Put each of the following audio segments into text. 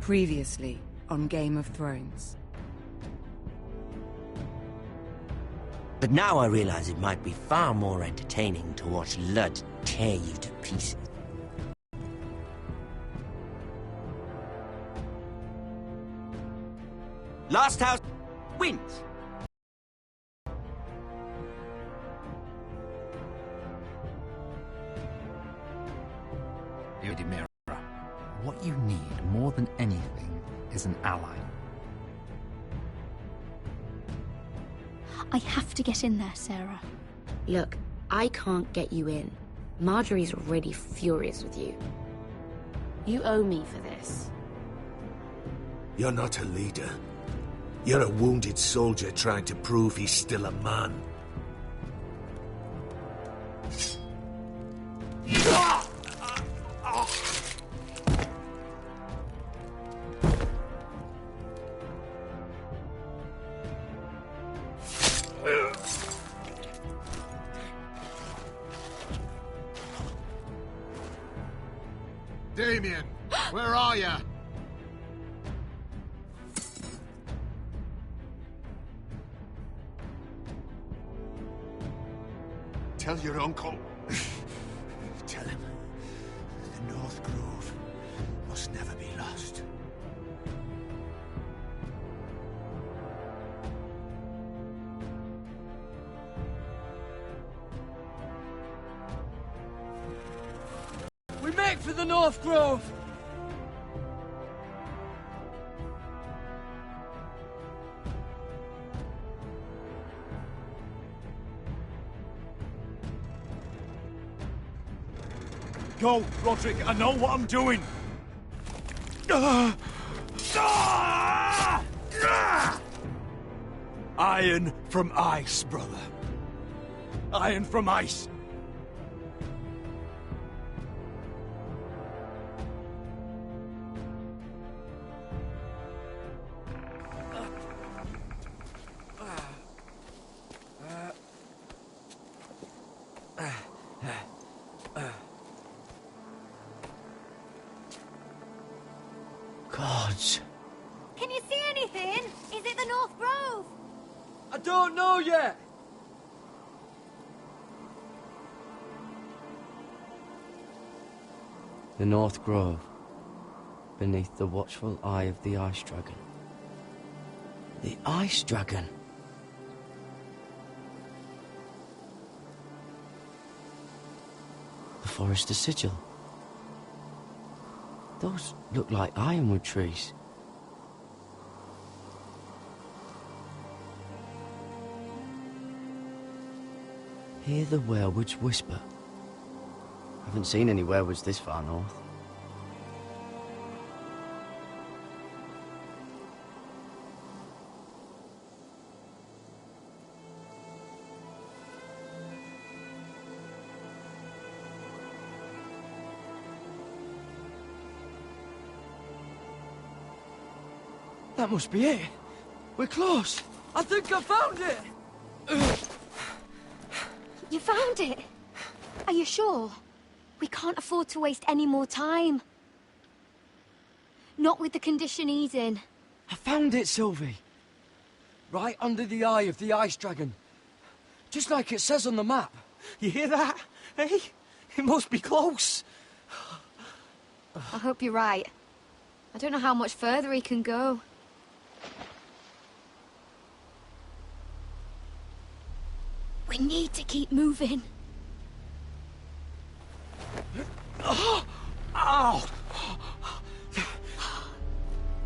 Previously on Game of Thrones. But now I realize it might be far more entertaining to watch Ludd tear you to pieces. Last house wins! Eudemira, what you need more than anything is an ally. I have to get in there, Sarah. Look, I can't get you in. Marjorie's already furious with you. You owe me for this. You're not a leader. You're a wounded soldier trying to prove he's still a man. Damien, where are you? Tell your uncle. Tell him the North Grove must never be lost. We make for the North Grove! Go, Roderick, I know what I'm doing! Iron from ice, brother. Iron from ice. Gods. Can you see anything? Is it the North Grove? I don't know yet! The North Grove, beneath the watchful eye of the Ice Dragon. The Ice Dragon. The Forester Sigil. Those look like ironwood trees. Hear the werewolves whisper. Haven't seen any werewolves this far north. That must be it. We're close. I think I found it! You found it? Are you sure? We can't afford to waste any more time. Not with the condition he's in. I found it, Sylvie. Right under the eye of the Ice Dragon. Just like it says on the map. You hear that? Hey? It must be close. I hope you're right. I don't know how much further he can go. We need to keep moving. Ow!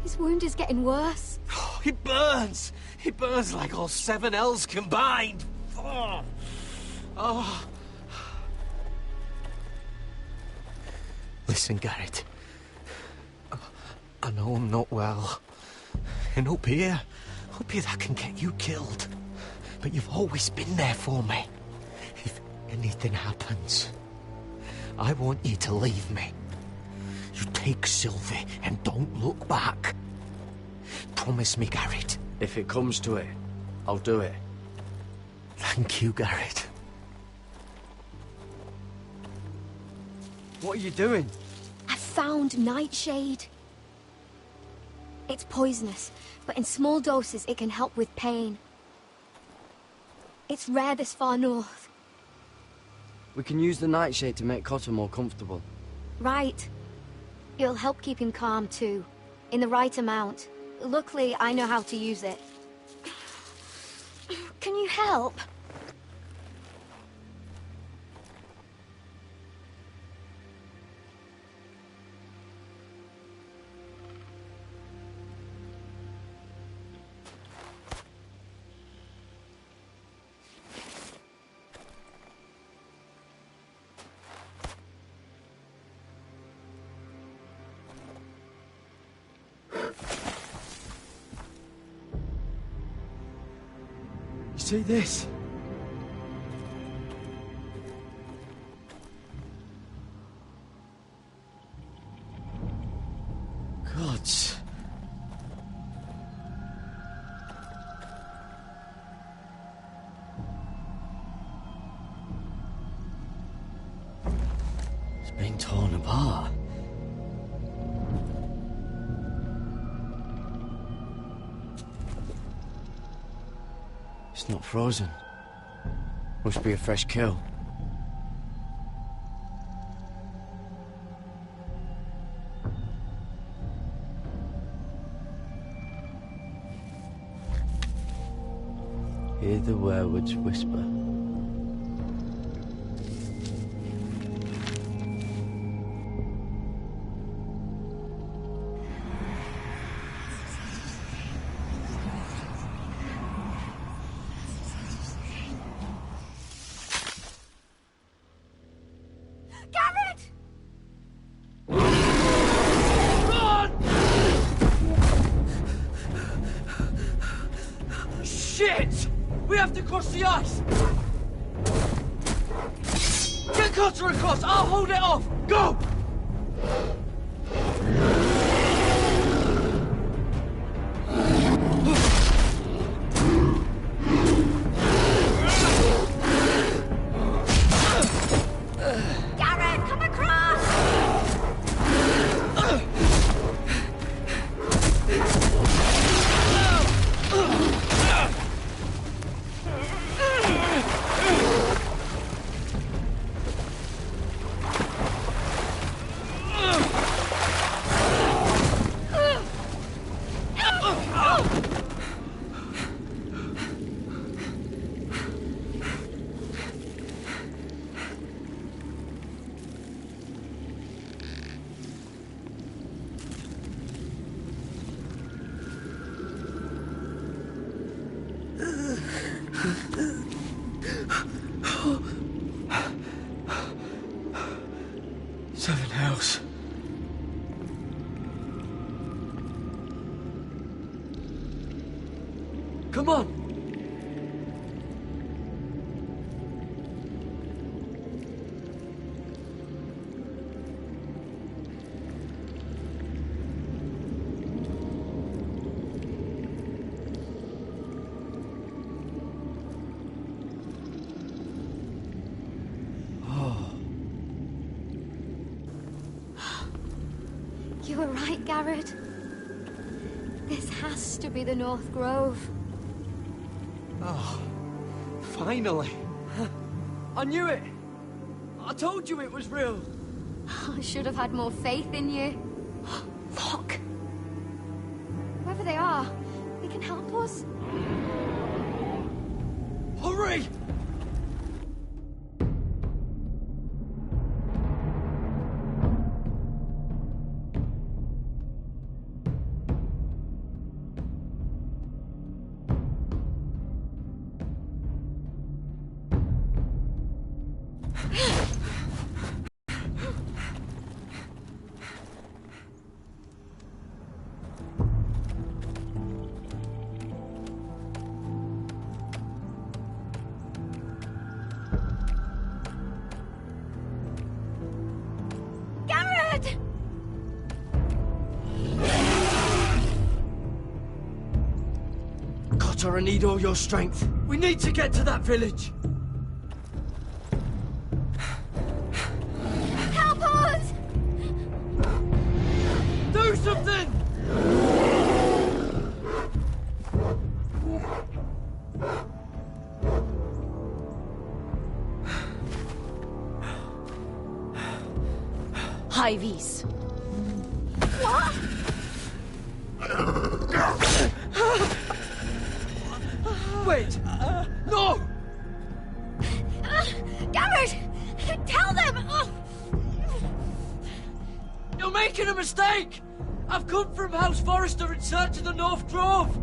His wound is getting worse. It burns! It burns like all 7 L's combined! Oh. Listen, Garrett. I know I'm not well. And up here that can get you killed. But you've always been there for me. If anything happens, I want you to leave me. You take Sylvie and don't look back. Promise me, Garrett. If it comes to it, I'll do it. Thank you, Garrett. What are you doing? I found Nightshade. It's poisonous, but in small doses it can help with pain. It's rare this far north. We can use the nightshade to make Cotter more comfortable. Right. It'll help keep him calm too, in the right amount. Luckily, I know how to use it. Can you help? See this? Gods. It's being torn apart. It's not frozen. Must be a fresh kill. Hear the werewood's whisper. Shit! We have to cross the ice! Get Cotter across! I'll hold it off! Go! Garrett, come across! Seven hells. Come on! You were right, Garrett. This has to be the North Grove. Oh, finally. I knew it. I told you it was real. I should have had more faith in you. Look. Whoever they are, they can help us. Hurry! Garrett! Cotter, I need all your strength. We need to get to that village. Help us! Do something! high vis. What? Wait! No! Garrett! Tell them! You're making a mistake! I've come from House Forrester in search of the North Grove!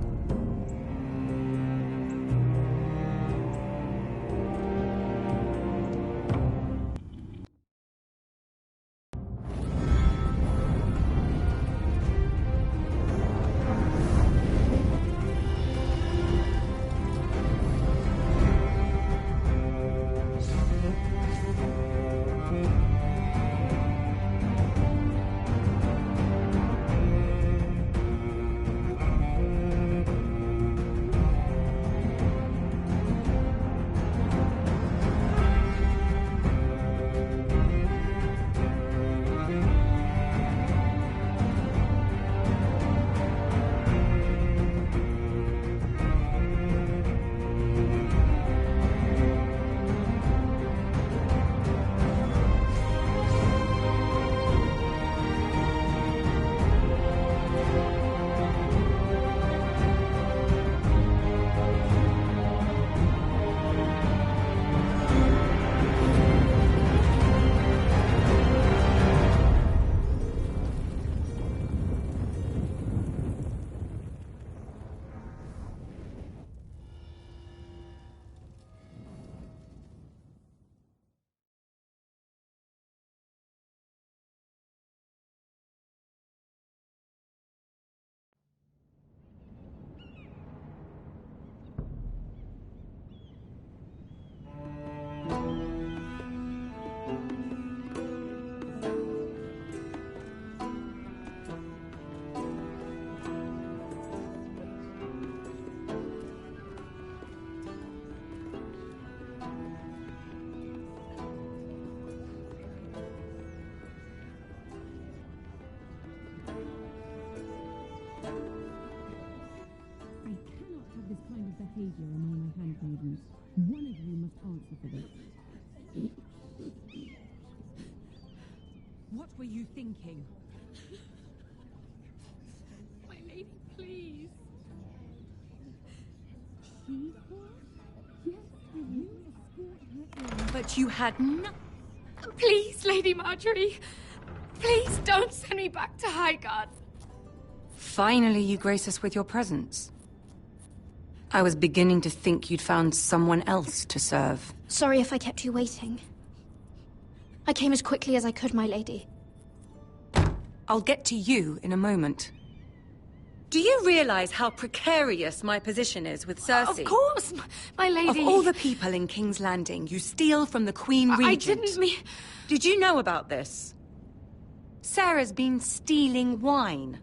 behavior among my handmaidens. One of you must answer for this. What were you thinking? My lady, please. She thought? Yes, you escort her in. But you had no... Please, Lady Marjorie. Please don't send me back to Highgarden. Finally, you grace us with your presence. I was beginning to think you'd found someone else to serve. Sorry if I kept you waiting. I came as quickly as I could, my lady. I'll get to you in a moment. Do you realize how precarious my position is with Cersei? Of course, my lady. Of all the people in King's Landing, you steal from the Queen Regent. I didn't mean... Did you know about this? Sarah's been stealing wine.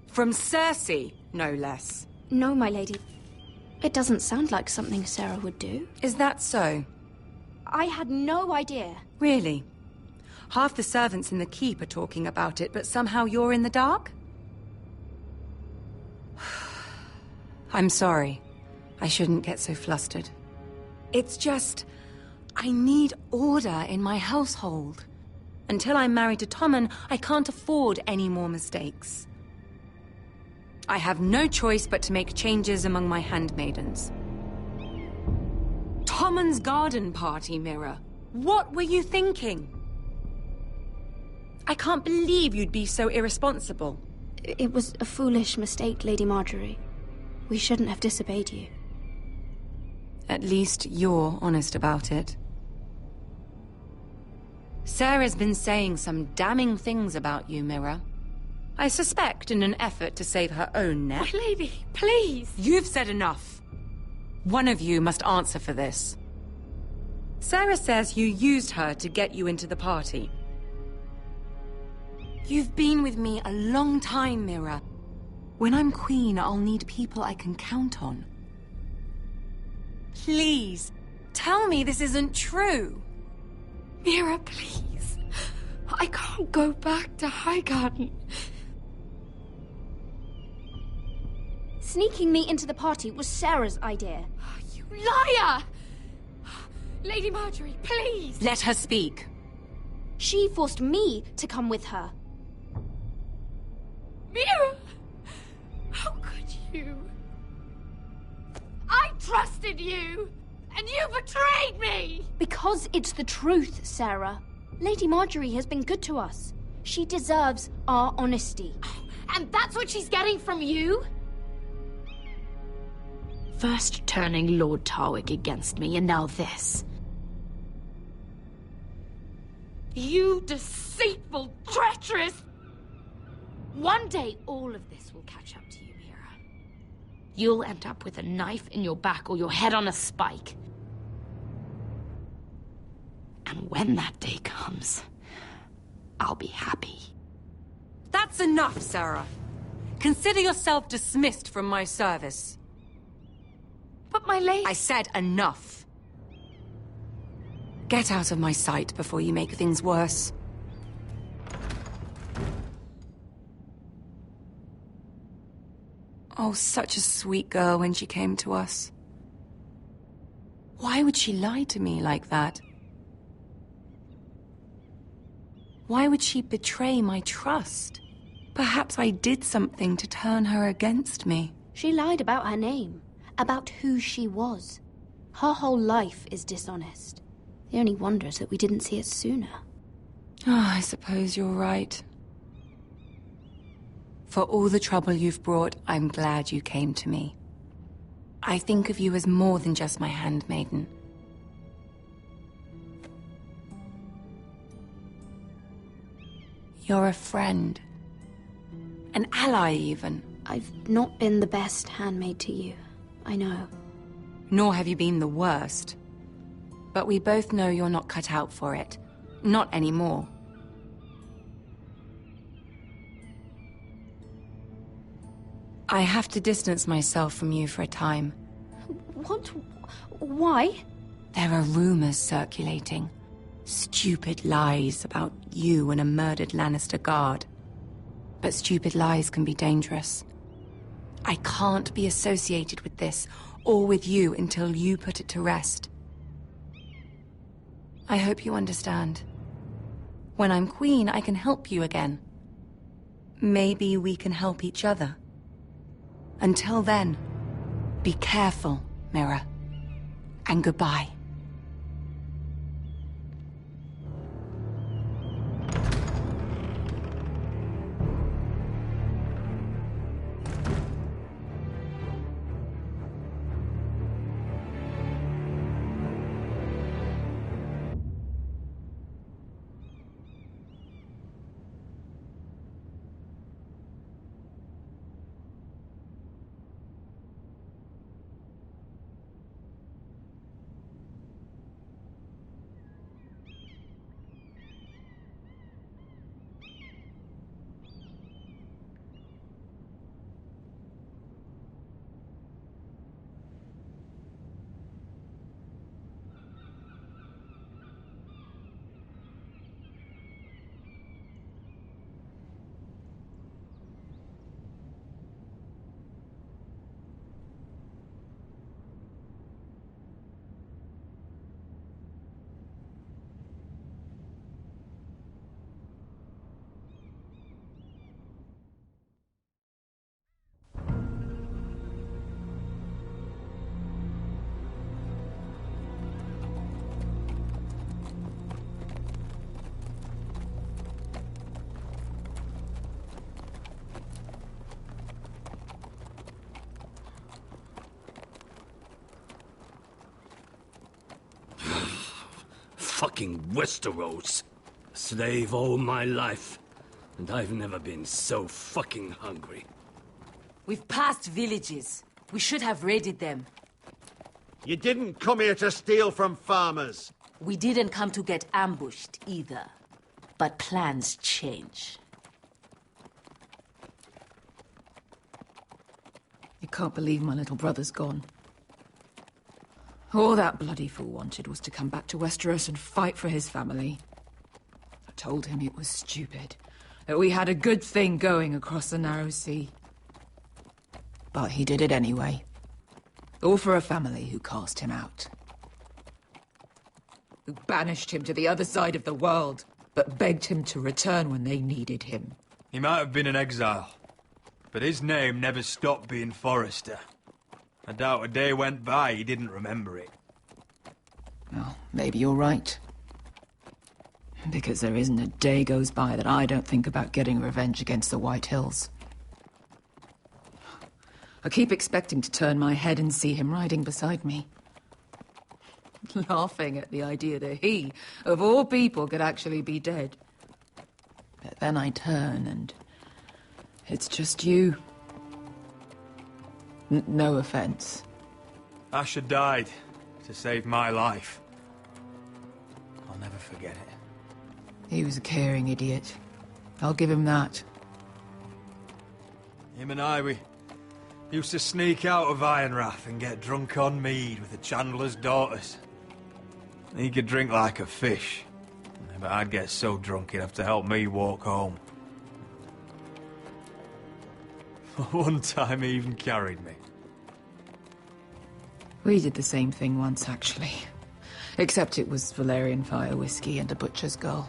From Cersei, no less. No, my lady. It doesn't sound like something Sarah would do. Is that so? I had no idea. Really? Half the servants in the keep are talking about it, but somehow you're in the dark? I'm sorry. I shouldn't get so flustered. It's just... I need order in my household. Until I'm married to Tommen, I can't afford any more mistakes. I have no choice but to make changes among my handmaidens. Tommen's garden party, Mira. What were you thinking? I can't believe you'd be so irresponsible. It was a foolish mistake, Lady Marjorie. We shouldn't have disobeyed you. At least you're honest about it. Sarah's been saying some damning things about you, Mira. I suspect in an effort to save her own neck. My lady, please. You've said enough. One of you must answer for this. Sarah says you used her to get you into the party. You've been with me a long time, Mira. When I'm queen, I'll need people I can count on. Please, tell me this isn't true. Mira, please. I can't go back to Highgarden. Sneaking me into the party was Sarah's idea. You liar! Lady Marjorie, please! Let her speak. She forced me to come with her. Mira! How could you? I trusted you, and you betrayed me! Because it's the truth, Sarah. Lady Marjorie has been good to us. She deserves our honesty. And that's what she's getting from you? First turning Lord Tarwick against me, and now this. You deceitful, treacherous... One day, all of this will catch up to you, Mira. You'll end up with a knife in your back or your head on a spike. And when that day comes, I'll be happy. That's enough, Sarah. Consider yourself dismissed from my service. But my lady... I said enough. Get out of my sight before you make things worse. Oh, such a sweet girl when she came to us. Why would she lie to me like that? Why would she betray my trust? Perhaps I did something to turn her against me. She lied about her name, about who she was. Her whole life is dishonest. The only wonder is that we didn't see it sooner. Oh, I suppose you're right. For all the trouble you've brought, I'm glad you came to me. I think of you as more than just my handmaiden. You're a friend. An ally, even. I've not been the best handmaid to you. I know. Nor have you been the worst. But we both know you're not cut out for it. Not anymore. I have to distance myself from you for a time. What? Why? There are rumors circulating. Stupid lies about you and a murdered Lannister guard. But stupid lies can be dangerous. I can't be associated with this, or with you, until you put it to rest. I hope you understand. When I'm queen, I can help you again. Maybe we can help each other. Until then, be careful, Mira. And goodbye. Fucking Westeros. Slave all my life. And I've never been so fucking hungry. We've passed villages. We should have raided them. You didn't come here to steal from farmers. We didn't come to get ambushed either. But plans change. I can't believe my little brother's gone. All that bloody fool wanted was to come back to Westeros and fight for his family. I told him it was stupid, that we had a good thing going across the narrow sea. But he did it anyway. All for a family who cast him out. Who banished him to the other side of the world. but begged him to return when they needed him. He might have been in exile, but his name never stopped being Forrester. I doubt a day went by he didn't remember it. Well, maybe you're right. Because there isn't a day goes by that I don't think about getting revenge against the White Hills. I keep expecting to turn my head and see him riding beside me. Laughing at the idea that he, of all people, could actually be dead. But then I turn and it's just you. No offense. Asher died to save my life. I'll never forget it. He was a caring idiot. I'll give him that. Him and I, we used to sneak out of Ironrath and get drunk on mead with the Chandler's daughters. He could drink like a fish, but I'd get so drunk he'd have to help me walk home. One time he even carried me. We did the same thing once, actually. Except it was Valerian fire whiskey and a butcher's girl.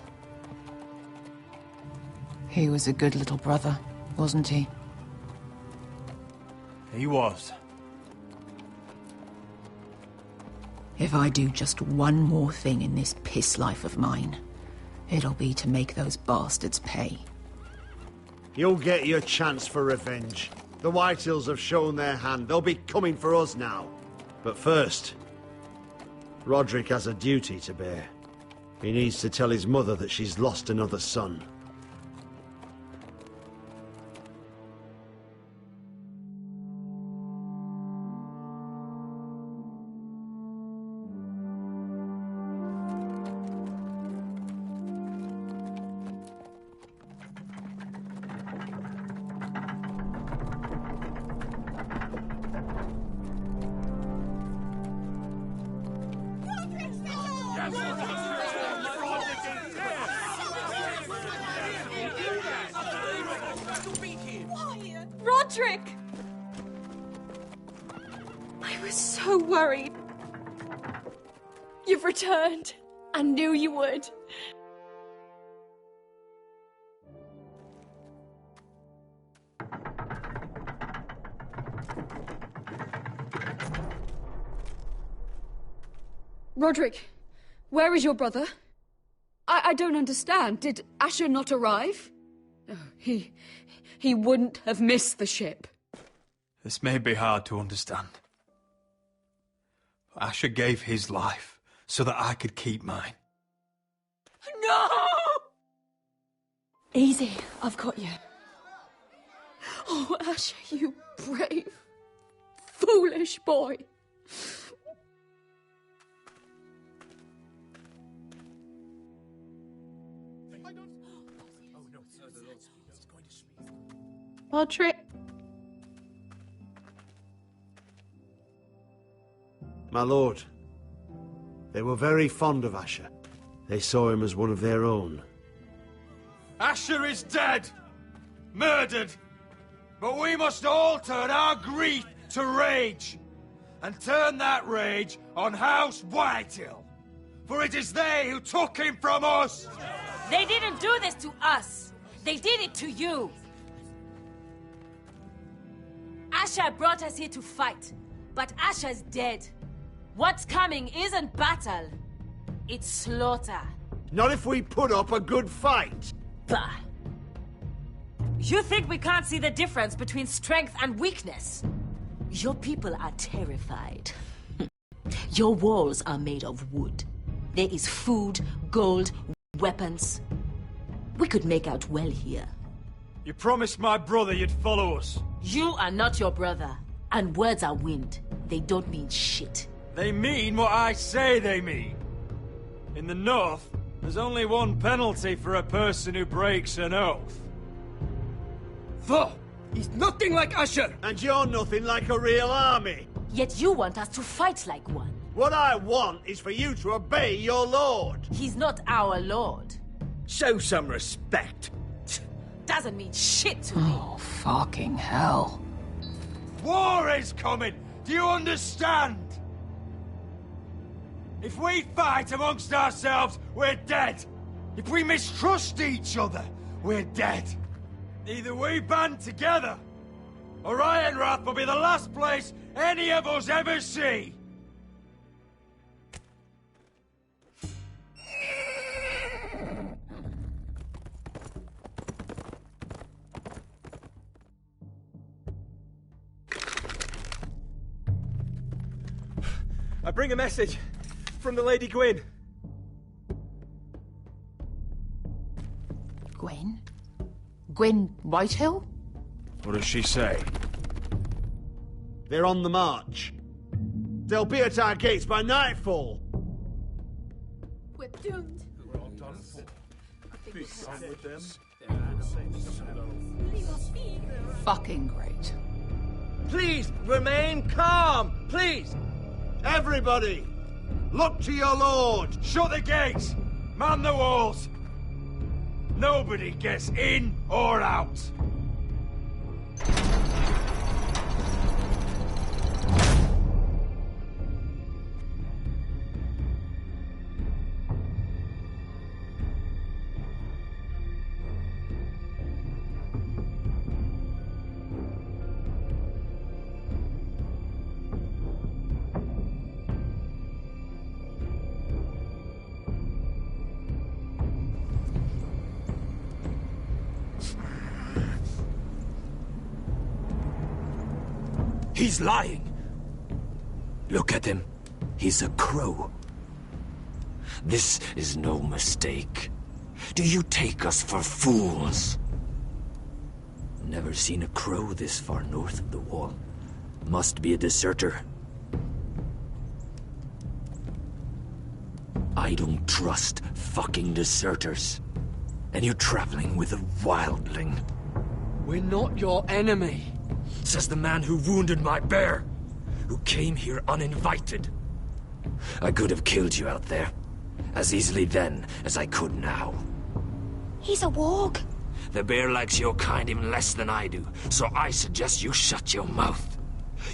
He was a good little brother, wasn't he? He was. If I do just one more thing in this piss life of mine, it'll be to make those bastards pay. You'll get your chance for revenge. The Whitehills have shown their hand. They'll be coming for us now. But first, Roderick has a duty to bear. He needs to tell his mother that she's lost another son. Roderick! I was so worried. You've returned. I knew you would. Roderick, where is your brother? I don't understand. Did Asher not arrive? Oh, he wouldn't have missed the ship. This may be hard to understand. But Asher gave his life so that I could keep mine. No! Easy, I've got you. Oh, Asher, you brave, foolish boy. Roderick. My lord, they were very fond of Asher. They saw him as one of their own. Asher is dead! Murdered! But we must all turn our grief to rage! And turn that rage on House Whitehill! For it is they who took him from us! They didn't do this to us! They did it to you! Asher brought us here to fight, but Asher's dead. What's coming isn't battle, it's slaughter. Not if we put up a good fight. Bah! You think we can't see the difference between strength and weakness? Your people are terrified. Your walls are made of wood. There is food, gold, weapons. We could make out well here. You promised my brother you'd follow us. You are not your brother. And words are wind. They don't mean shit. They mean what I say they mean. In the North, there's only one penalty for a person who breaks an oath. Though, he's nothing like Asher! And you're nothing like a real army! Yet you want us to fight like one. What I want is for you to obey your lord! He's not our lord. Show some respect. Doesn't mean shit to me. Oh, fucking hell. War is coming! Do you understand? If we fight amongst ourselves, we're dead! If we mistrust each other, we're dead. Either we band together, or Ironrath will be the last place any of us ever see. I bring a message from the Lady Gwyn. Gwyn? Gwyn Whitehill? What does she say? They're on the march. They'll be at our gates by nightfall. We're doomed. We're all done for. Peace with them. Fucking great. Please, remain calm, please! Everybody, look to your lord! Shut the gates! Man the walls! Nobody gets in or out! He's lying. Look at him. He's a crow. This is no mistake. Do you take us for fools? Never seen a crow this far north of the wall. Must be a deserter. I don't trust fucking deserters. And you're traveling with a wildling. We're not your enemy. Says the man who wounded my bear, who came here uninvited. I could have killed you out there, as easily then as I could now. He's a warg. The bear likes your kind even less than I do, so I suggest you shut your mouth.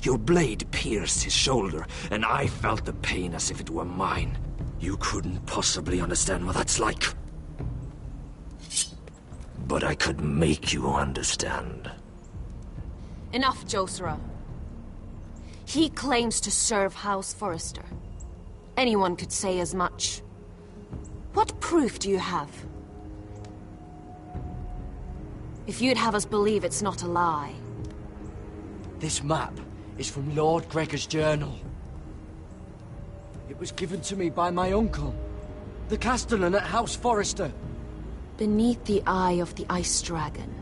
Your blade pierced his shoulder, and I felt the pain as if it were mine. You couldn't possibly understand what that's like. But I could make you understand. Enough, Josera. He claims to serve House Forrester. Anyone could say as much. What proof do you have? If you'd have us believe it's not a lie. This map is from Lord Gregor's journal. It was given to me by my uncle, the Castellan at House Forrester. Beneath the eye of the Ice Dragon.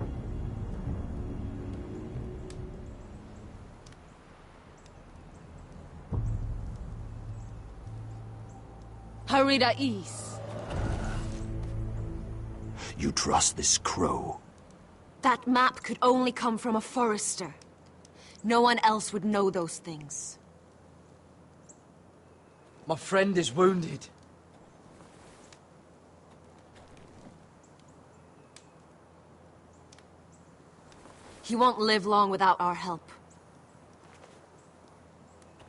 Harida East. You trust this crow? That map could only come from a Forrester. No one else would know those things. My friend is wounded. He won't live long without our help.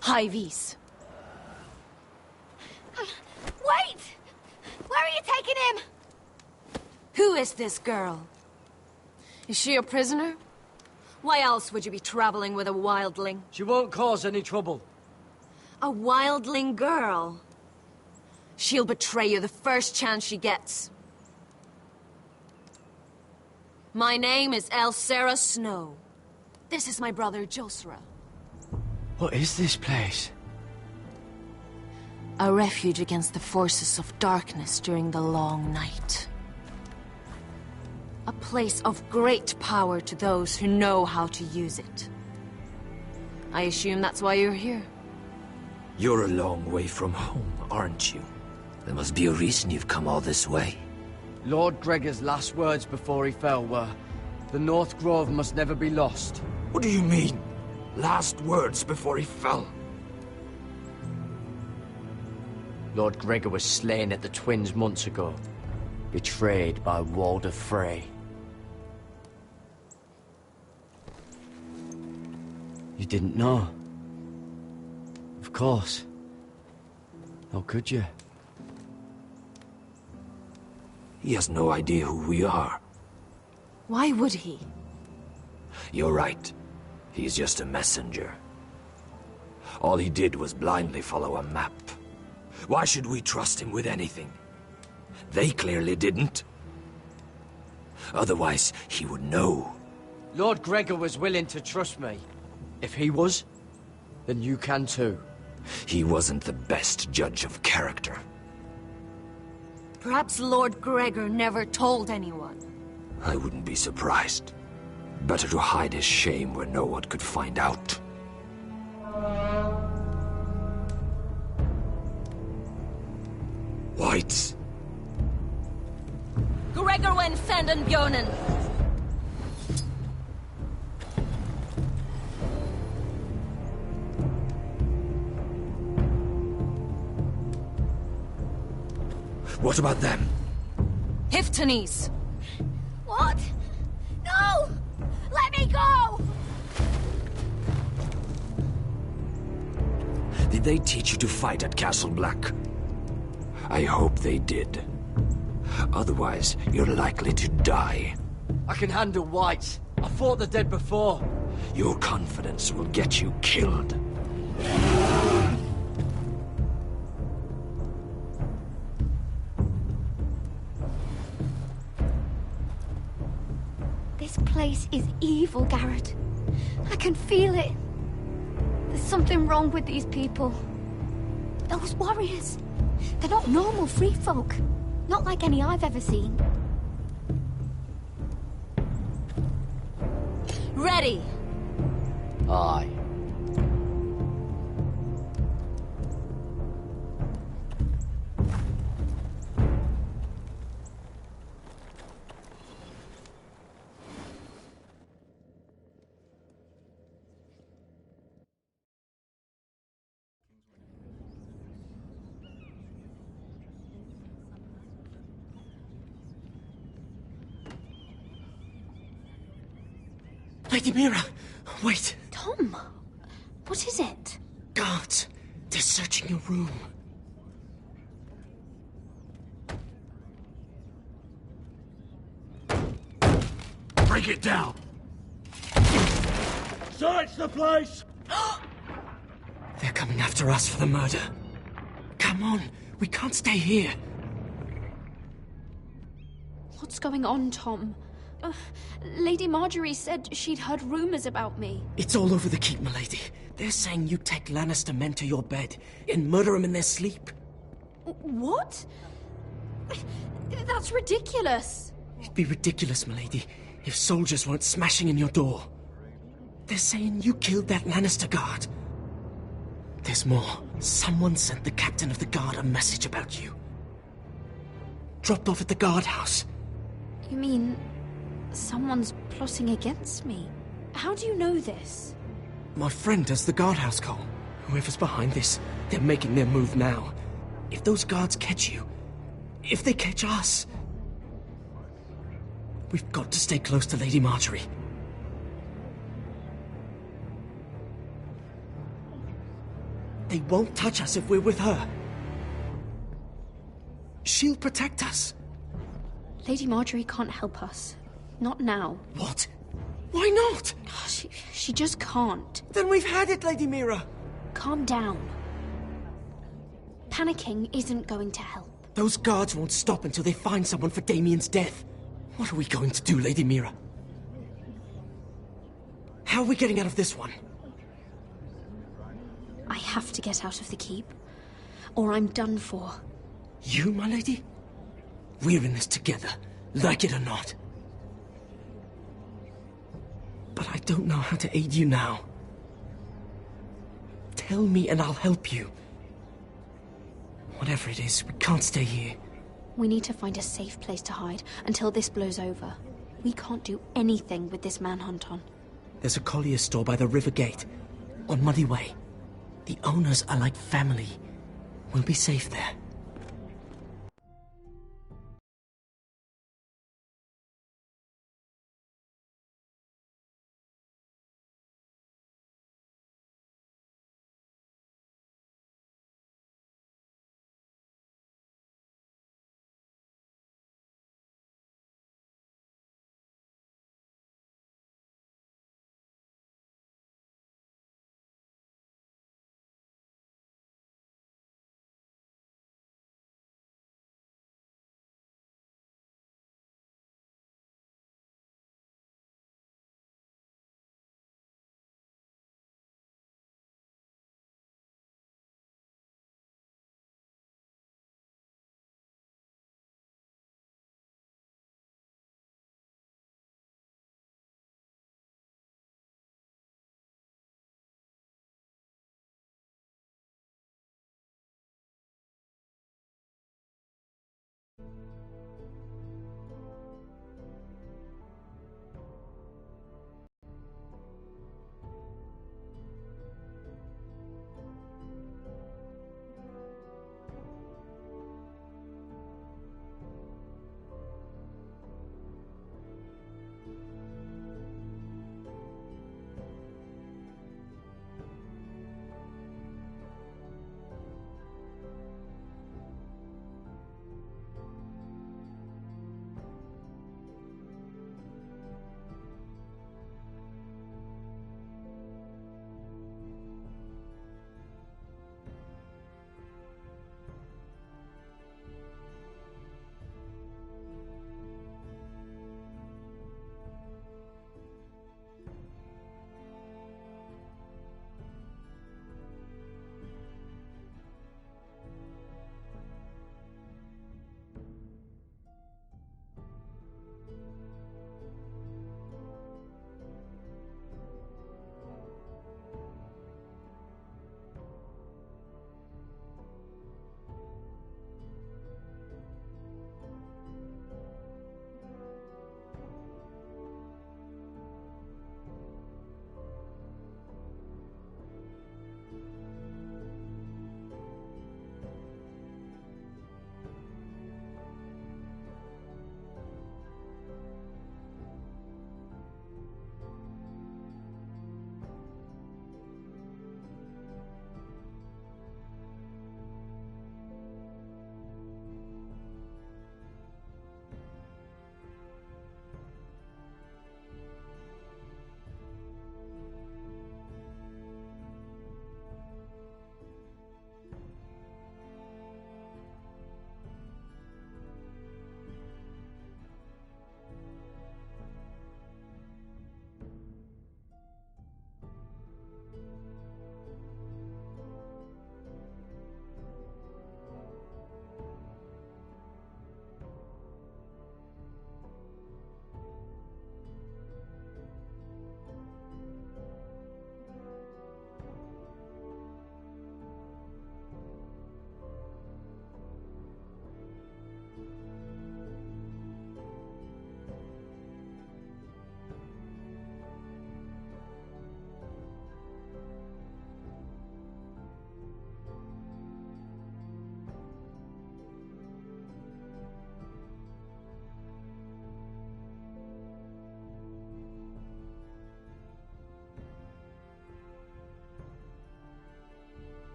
High Vis. Wait! Where are you taking him? Who is this girl? Is she a prisoner? Why else would you be traveling with a wildling? She won't cause any trouble. A wildling girl? She'll betray you the first chance she gets. My name is Elsera Snow. This is my brother, Josera. What is this place? A refuge against the forces of darkness during the long night. A place of great power to those who know how to use it. I assume that's why you're here. You're a long way from home, aren't you? There must be a reason you've come all this way. Lord Gregor's last words before he fell were, "The North Grove must never be lost." What do you mean? Last words before he fell? Lord Gregor was slain at the Twins months ago, betrayed by Walder Frey. You didn't know? Of course. How could you? He has no idea who we are. Why would he? You're right. He's just a messenger. All he did was blindly follow a map. Why should we trust him with anything? They clearly didn't. Otherwise, he would know. Lord Gregor was willing to trust me. If he was, then you can too. He wasn't the best judge of character. Perhaps Lord Gregor never told anyone. I wouldn't be surprised. Better to hide his shame where no one could find out. Whites. Gregor wen fenden Björnen. What about them? Hiftanes. What? No! Let me go! Did they teach you to fight at Castle Black? I hope they did. Otherwise, you're likely to die. I can handle whites. I fought the dead before. Your confidence will get you killed. This place is evil, Garrett. I can feel it. There's something wrong with these people. Those warriors. They're not normal free folk. Not like any I've ever seen. Ready. Aye. Lady Mira, wait. Tom, what is it? Guards. They're searching your room. Break it down! Search the place! They're coming after us for the murder. Come on, we can't stay here. What's going on, Tom? Lady Marjorie said she'd heard rumors about me. It's all over the keep, milady. They're saying you take Lannister men to your bed and murder them in their sleep. What? That's ridiculous. It'd be ridiculous, milady, if soldiers weren't smashing in your door. They're saying you killed that Lannister guard. There's more. Someone sent the captain of the guard a message about you. Dropped off at the guardhouse. You mean someone's plotting against me? How do you know this? My friend does the guardhouse call. Whoever's behind this, they're making their move now. If those guards catch you, if they catch us, we've got to stay close to Lady Marjorie. They won't touch us if we're with her. She'll protect us. Lady Marjorie can't help us. Not now. What? Why not? She just can't. Then we've had it, Lady Mira. Calm down. Panicking isn't going to help. Those guards won't stop until they find someone for Damien's death. What are we going to do, Lady Mira? How are we getting out of this one? I have to get out of the keep, or I'm done for. You, my lady? We're in this together, like it or not. But I don't know how to aid you now. Tell me and I'll help you. Whatever it is, we can't stay here. We need to find a safe place to hide until this blows over. We can't do anything with this manhunt on. There's a collier store by the river gate, on Muddy Way. The owners are like family. We'll be safe there.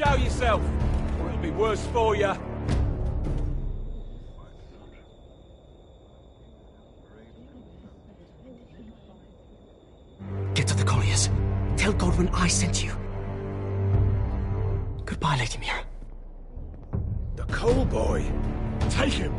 show yourself, or it'll be worse for you. Get to the colliers. Tell Godwin I sent you. Goodbye, Lady Mira. The Coal Boy. Take him.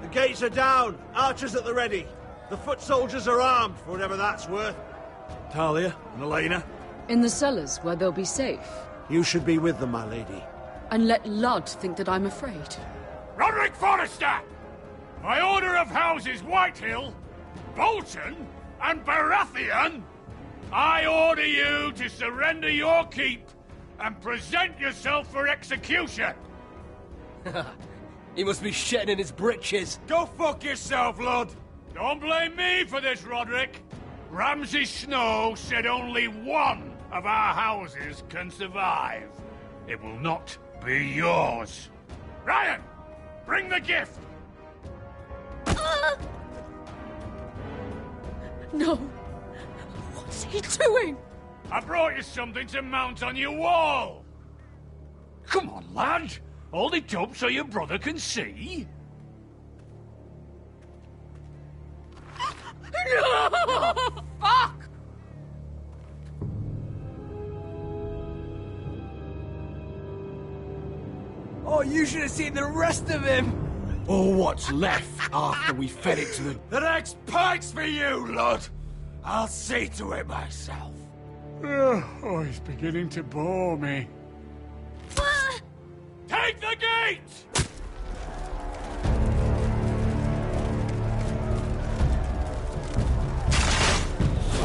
The gates are down. Archers at the ready. The foot soldiers are armed, for whatever that's worth. Talia and Elena? In the cellars, where they'll be safe. You should be with them, my lady. And let Ludd think that I'm afraid. Roderick Forrester! By order of Houses Whitehill, Bolton, and Baratheon, I order you to surrender your keep and present yourself for execution! He must be shitting in his britches. Go fuck yourself, Lud! Don't blame me for this, Roderick. Ramsay Snow said only one of our houses can survive. It will not be yours. Ryan, bring the gift! No. What's he doing? I brought you something to mount on your wall. Come on, lad. Hold it up so your brother can see. No! Fuck! Oh, you should have seen the rest of him! Or what's left after we fed it to the... The next pike's for you, Lud! I'll see to it myself. Oh, he's beginning to bore me. Take the gate!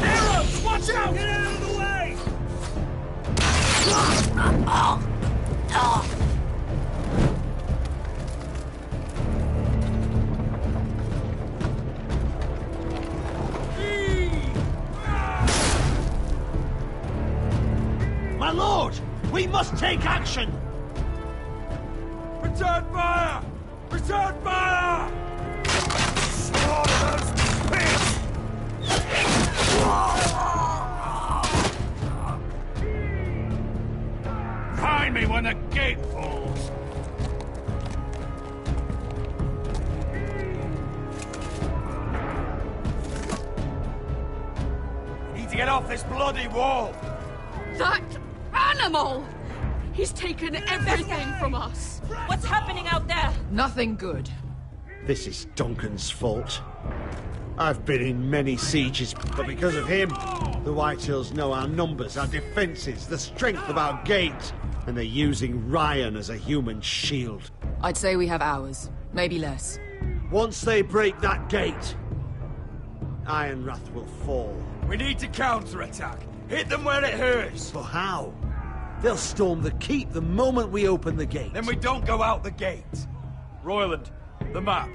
Arrows! Watch out! Get out of the way! My lord! We must take action! Return fire! Return fire! Slaughter those pigs! Find me when the gate falls! We need to get off this bloody wall! That animal! He's taken everything from us! What's happening out there? Nothing good. This is Duncan's fault. I've been in many sieges, but because of him, the Whitehills know our numbers, our defences, the strength of our gate, and they're using Ryan as a human shield. I'd say we have hours, maybe less. Once they break that gate, Ironrath will fall. We need to counterattack. Hit them where it hurts. But how? They'll storm the keep the moment we open the gate. Then we don't go out the gate. Royland, the map.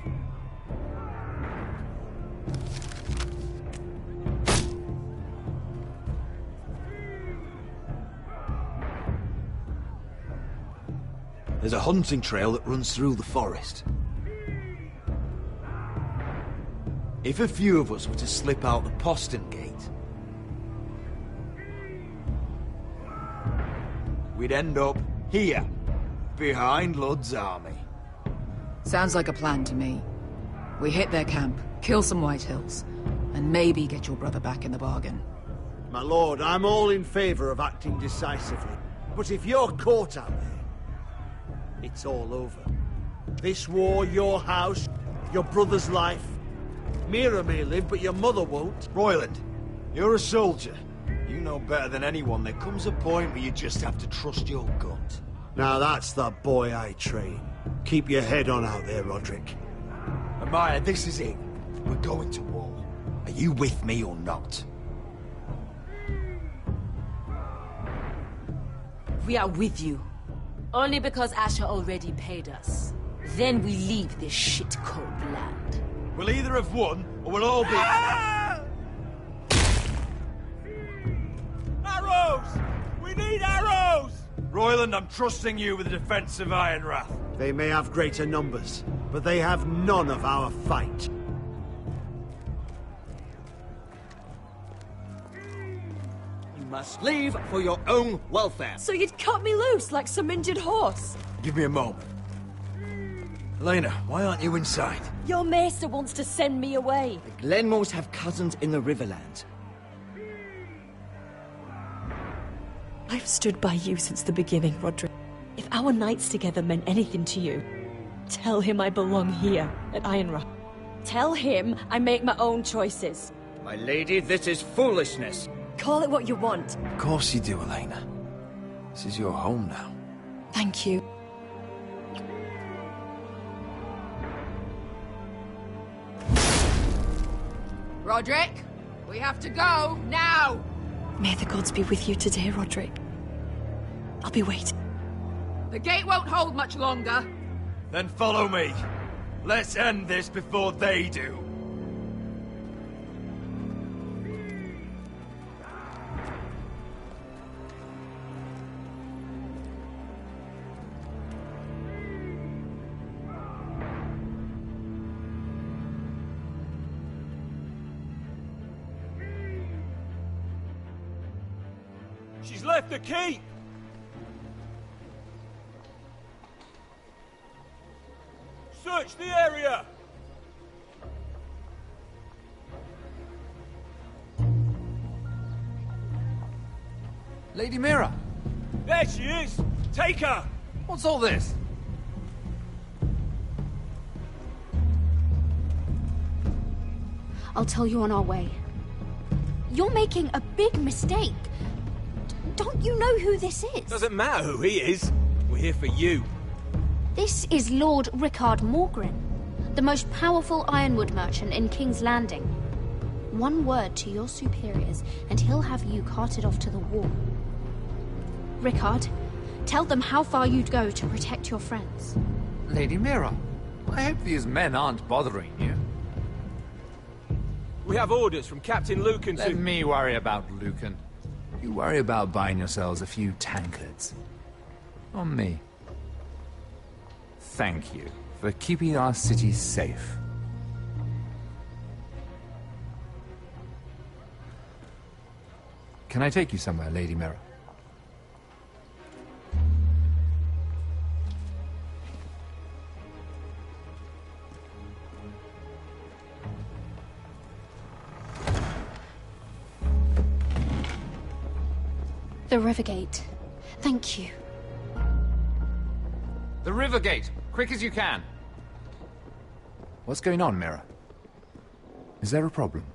There's a hunting trail that runs through the forest. If a few of us were to slip out the postern gate, we'd end up here, behind Ludd's army. Sounds like a plan to me. We hit their camp, kill some White Hills, and maybe get your brother back in the bargain. My lord, I'm all in favor of acting decisively. But if you're caught out there, it's all over. This war, your house, your brother's life. Mira may live, but your mother won't. Royland, you're a soldier. You know better than anyone there comes a point where you just have to trust your gut. Now that's the boy I train. Keep your head on out there, Roderick. Amaya, this is it. We're going to war. Are you with me or not? We are with you. Only because Asher already paid us. Then we leave this shit-cold land. We'll either have won, or we'll all be... Arrows! We need arrows! Royland, I'm trusting you with the defense of Ironrath. They may have greater numbers, but they have none of our fight. You must leave for your own welfare. So you'd cut me loose like some injured horse? Give me a moment. Elena, why aren't you inside? Your maester wants to send me away. The Glenmores have cousins in the Riverlands. I've stood by you since the beginning, Roderick. If our nights together meant anything to you, tell him I belong here at Ironrath. Tell him I make my own choices. My lady, this is foolishness. Call it what you want. Of course you do, Elena. This is your home now. Thank you. Roderick, we have to go, now! May the gods be with you today, Roderick. I'll be waiting. The gate won't hold much longer. Then follow me. Let's end this before they do. She's left the keep! Search the area! Lady Mira! There she is! Take her! What's all this? I'll tell you on our way. You're making a big mistake. Don't you know who this is? Doesn't matter who he is. We're here for you. This is Lord Rickard Morgren, the most powerful ironwood merchant in King's Landing. One word to your superiors, and he'll have you carted off to the war. Rickard, tell them how far you'd go to protect your friends. Lady Mira, I hope these men aren't bothering you. We have orders from Captain Lucan to... Let me worry about Lucan. You worry about buying yourselves a few tankards. On me. Thank you for keeping our city safe. Can I take you somewhere, Lady Mira? The Rivergate. Thank you. The Rivergate! Quick as you can! What's going on, Mira? Is there a problem?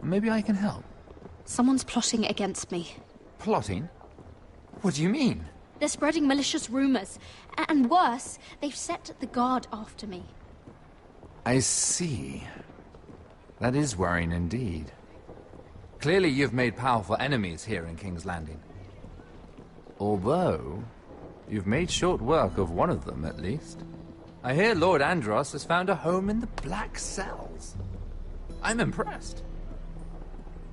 Maybe I can help. Someone's plotting against me. Plotting? What do you mean? They're spreading malicious rumors. And worse, they've set the guard after me. I see. That is worrying indeed. Clearly you've made powerful enemies here in King's Landing. Although, you've made short work of one of them, at least. I hear Lord Andros has found a home in the Black Cells. I'm impressed.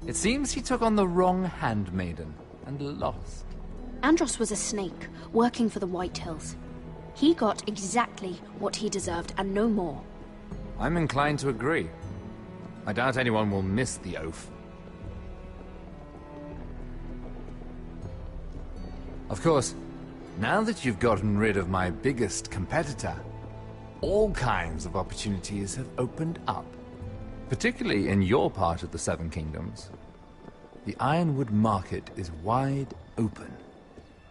It seems he took on the wrong handmaiden and lost. Andros was a snake, working for the Whitehills. He got exactly what he deserved, and no more. I'm inclined to agree. I doubt anyone will miss the oath. Of course, now that you've gotten rid of my biggest competitor, all kinds of opportunities have opened up. Particularly in your part of the Seven Kingdoms. The Ironwood market is wide open.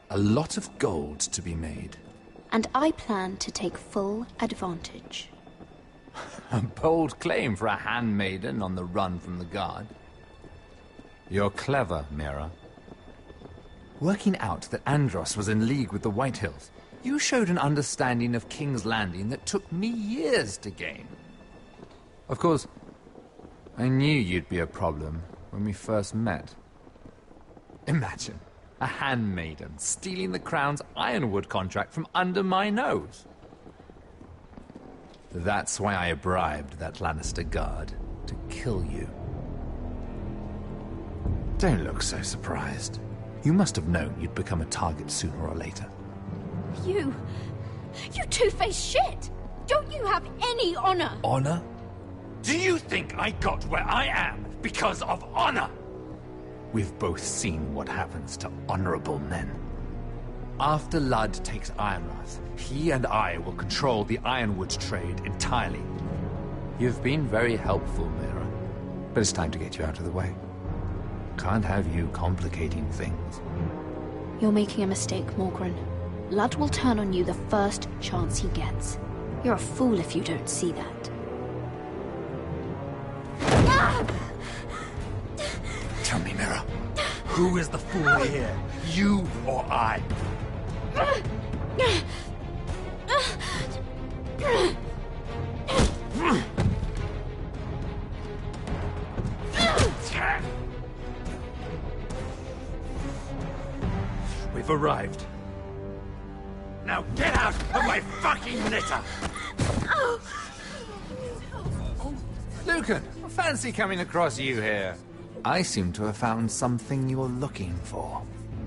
A lot of gold to be made. And I plan to take full advantage. A bold claim for a handmaiden on the run from the guard. You're clever, Mira. Working out that Andros was in league with the Whitehills, you showed an understanding of King's Landing that took me years to gain. Of course, I knew you'd be a problem when we first met. Imagine a handmaiden stealing the Crown's Ironwood contract from under my nose. That's why I bribed that Lannister guard to kill you. Don't look so surprised. You must have known you'd become a target sooner or later. You two-faced shit! Don't you have any honor? Honor? Do you think I got where I am because of honor? We've both seen what happens to honorable men. After Ludd takes Ironrath, he and I will control the Ironwood trade entirely. You've been very helpful, Mira, but it's time to get you out of the way. Can't have you complicating things. You're making a mistake, Morgryn. Ludd will turn on you the first chance he gets. You're a fool if you don't see that. Tell me, Mira, who is the fool here? You or I? We've arrived. Now get out of my fucking litter! Lucan, fancy coming across you here. I seem to have found something you're looking for.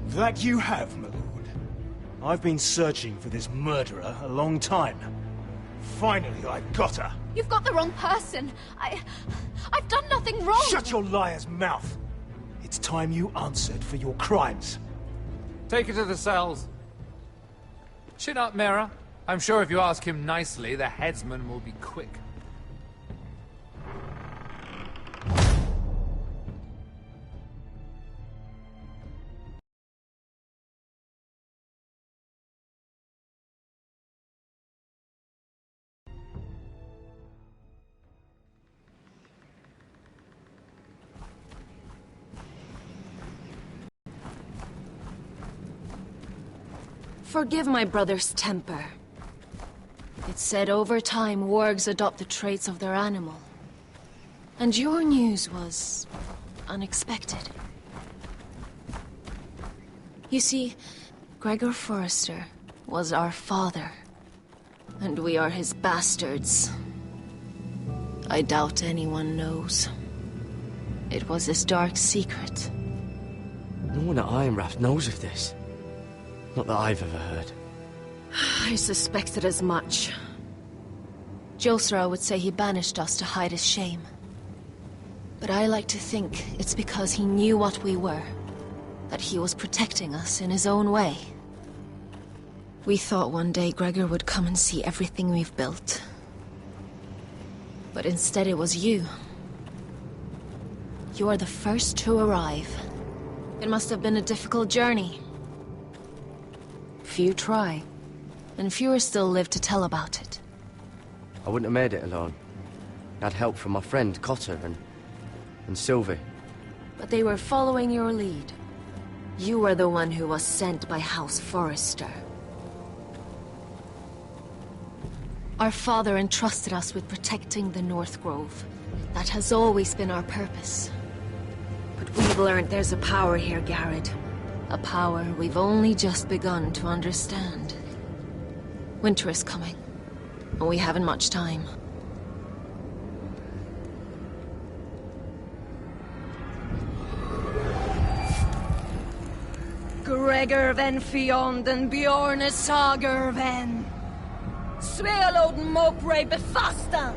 That you have, my lord. I've been searching for this murderer a long time. Finally, I've got her. You've got the wrong person. I've done nothing wrong. Shut your liar's mouth. It's time you answered for your crimes. Take her to the cells. Chin up, Mira. I'm sure if you ask him nicely, the headsman will be quick. Forgive my brother's temper. It's said over time wargs adopt the traits of their animal. And your news was unexpected. You see, Gregor Forrester was our father, and we are his bastards. I doubt anyone knows. It was his dark secret. No one at Ironrath knows of this. Not that I've ever heard. I suspected as much. Josra would say he banished us to hide his shame. But I like to think it's because he knew what we were. That he was protecting us in his own way. We thought one day Gregor would come and see everything we've built. But instead it was you. You are the first to arrive. It must have been a difficult journey. Few try, and fewer still live to tell about it. I wouldn't have made it alone. I had help from my friend Cotter and Sylvie. But they were following your lead. You were the one who was sent by House Forrester. Our father entrusted us with protecting the North Grove. That has always been our purpose. But we've learned there's a power here, Garrett. A power we've only just begun to understand. Winter is coming, and we haven't much time. Gregor ven Fionden Bjorne Sager ven. Svealoden Mopre befastan.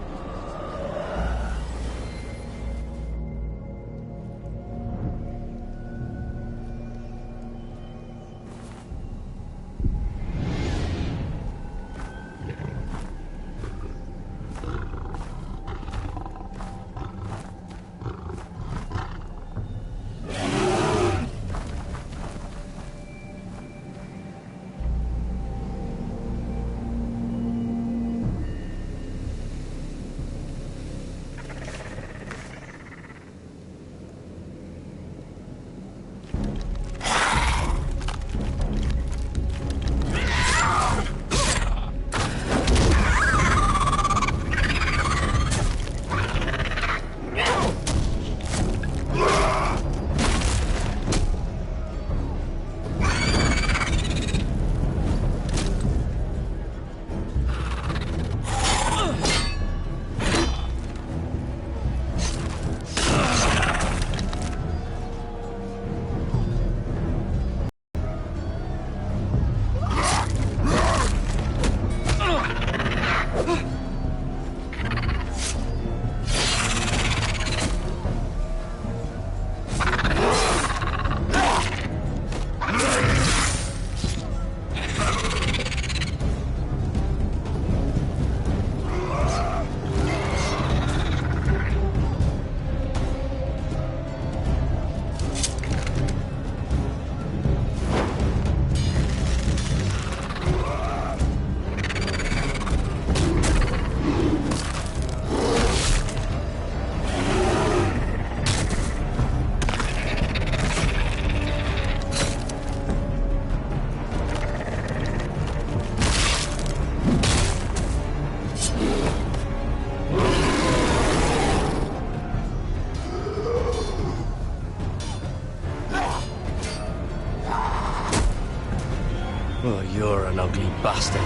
Oh, you're an ugly bastard.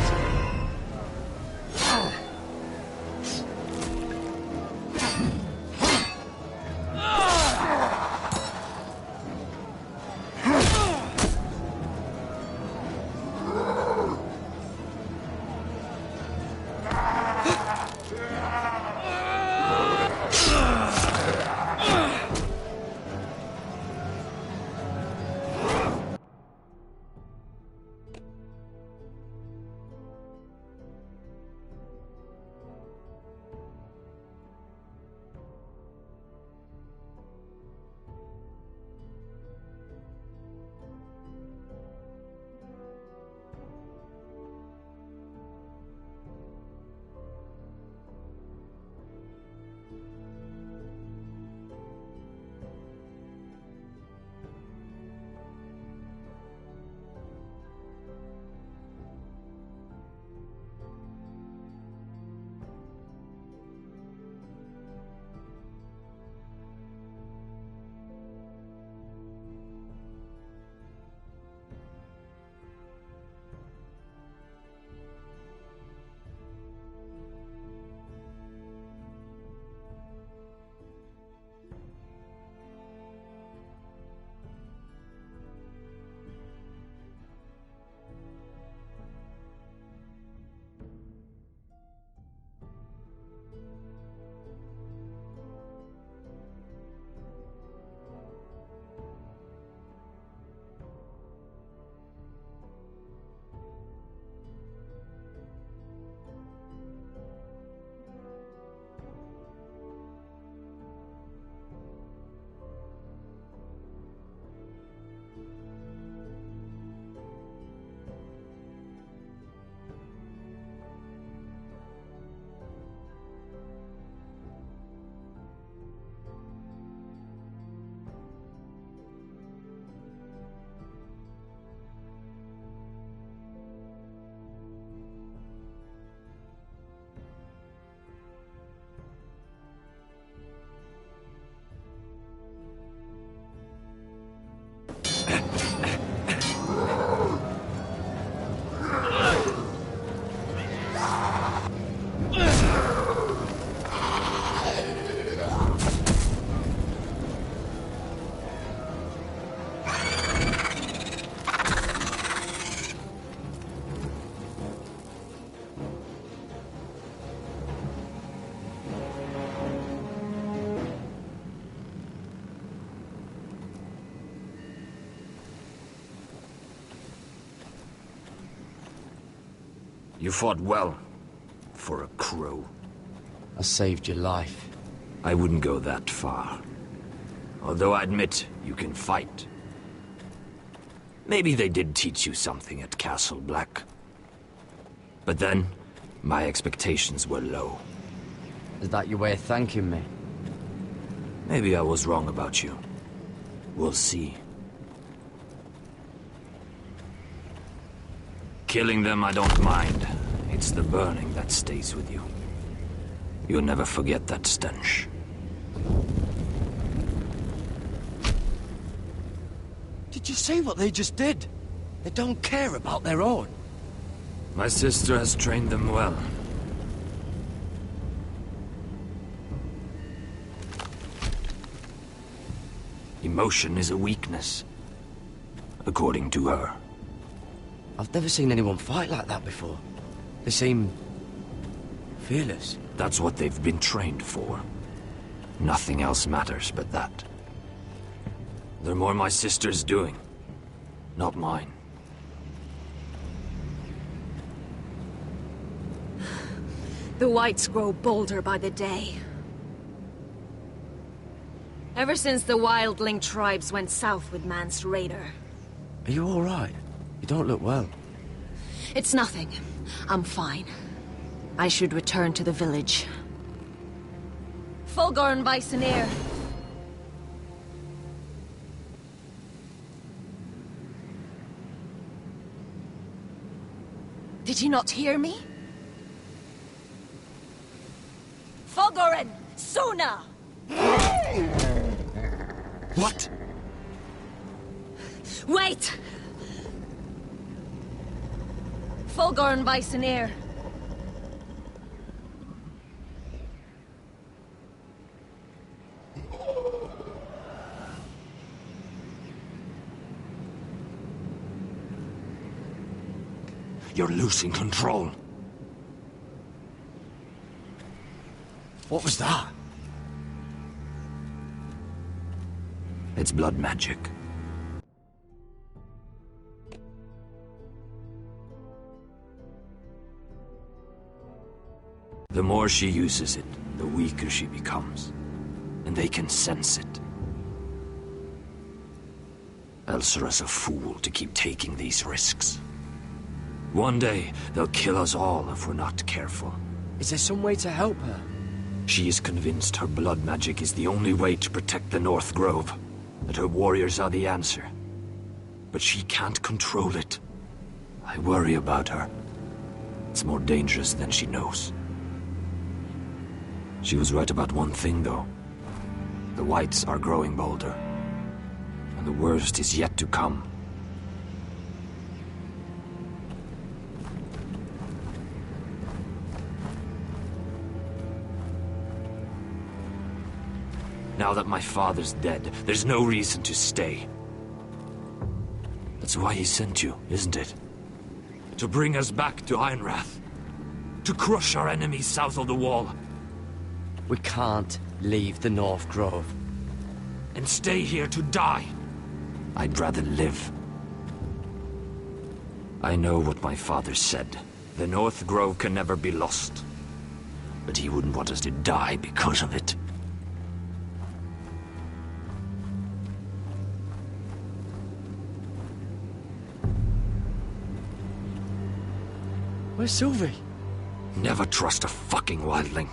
You fought well. For a crow. I saved your life. I wouldn't go that far. Although I admit, you can fight. Maybe they did teach you something at Castle Black. But then, my expectations were low. Is that your way of thanking me? Maybe I was wrong about you. We'll see. Killing them I don't mind. It's the burning that stays with you. You'll never forget that stench. Did you see what they just did? They don't care about their own. My sister has trained them well. Emotion is a weakness, according to her. I've never seen anyone fight like that before. They seem fearless. That's what they've been trained for. Nothing else matters but that. They're more my sister's doing, not mine. The Whites grow bolder by the day. Ever since the Wildling tribes went south with Mance Rayder. Are you all right? You don't look well. It's nothing. I'm fine. I should return to the village. Fulgorn Bysonir. Did you not hear me? Fulgorn! Suna! What? Wait! Fulgorn Bysonir. You're losing control. What was that? It's blood magic. The more she uses it, the weaker she becomes. And they can sense it. Elsera's a fool to keep taking these risks. One day, they'll kill us all if we're not careful. Is there some way to help her? She is convinced her blood magic is the only way to protect the North Grove. That her warriors are the answer. But she can't control it. I worry about her. It's more dangerous than she knows. She was right about one thing, though. The Whites are growing bolder. And the worst is yet to come. Now that my father's dead, there's no reason to stay. That's why he sent you, isn't it? To bring us back to Ironrath. To crush our enemies south of the Wall. We can't leave the North Grove. And stay here to die. I'd rather live. I know what my father said. The North Grove can never be lost. But he wouldn't want us to die because of it. Where's Sylvie? Never trust a fucking wildling.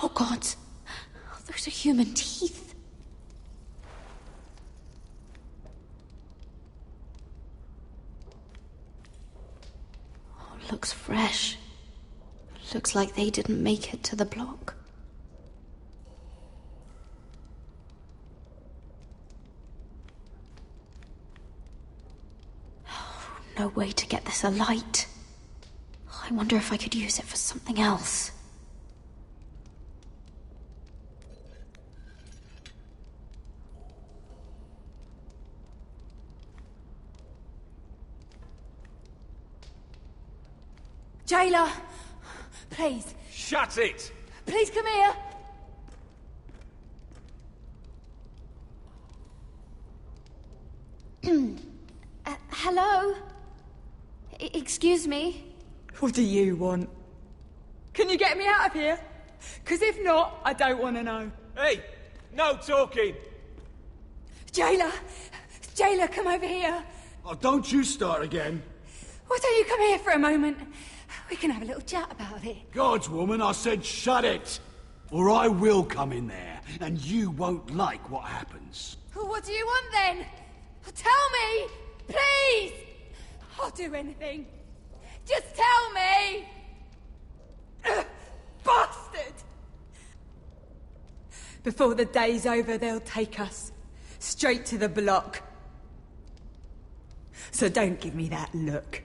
Oh, God. Those are human teeth. Oh, looks fresh. Looks like they didn't make it to the block. Oh, no way to get this alight. I wonder if I could use it for something else. Jailer! Please. Shut it! Please come here! Hello? Excuse me? What do you want? Can you get me out of here? Because if not, I don't want to know. Hey! No talking! Jailer! Jailer, come over here! Oh, don't you start again. Why don't you come here for a moment? We can have a little chat about it. Gods, woman, I said shut it! Or I will come in there, and you won't like what happens. Well, what do you want then? Tell me! Please! I'll do anything. Just tell me! Bastard! Before the day's over, they'll take us. Straight to the block. So don't give me that look.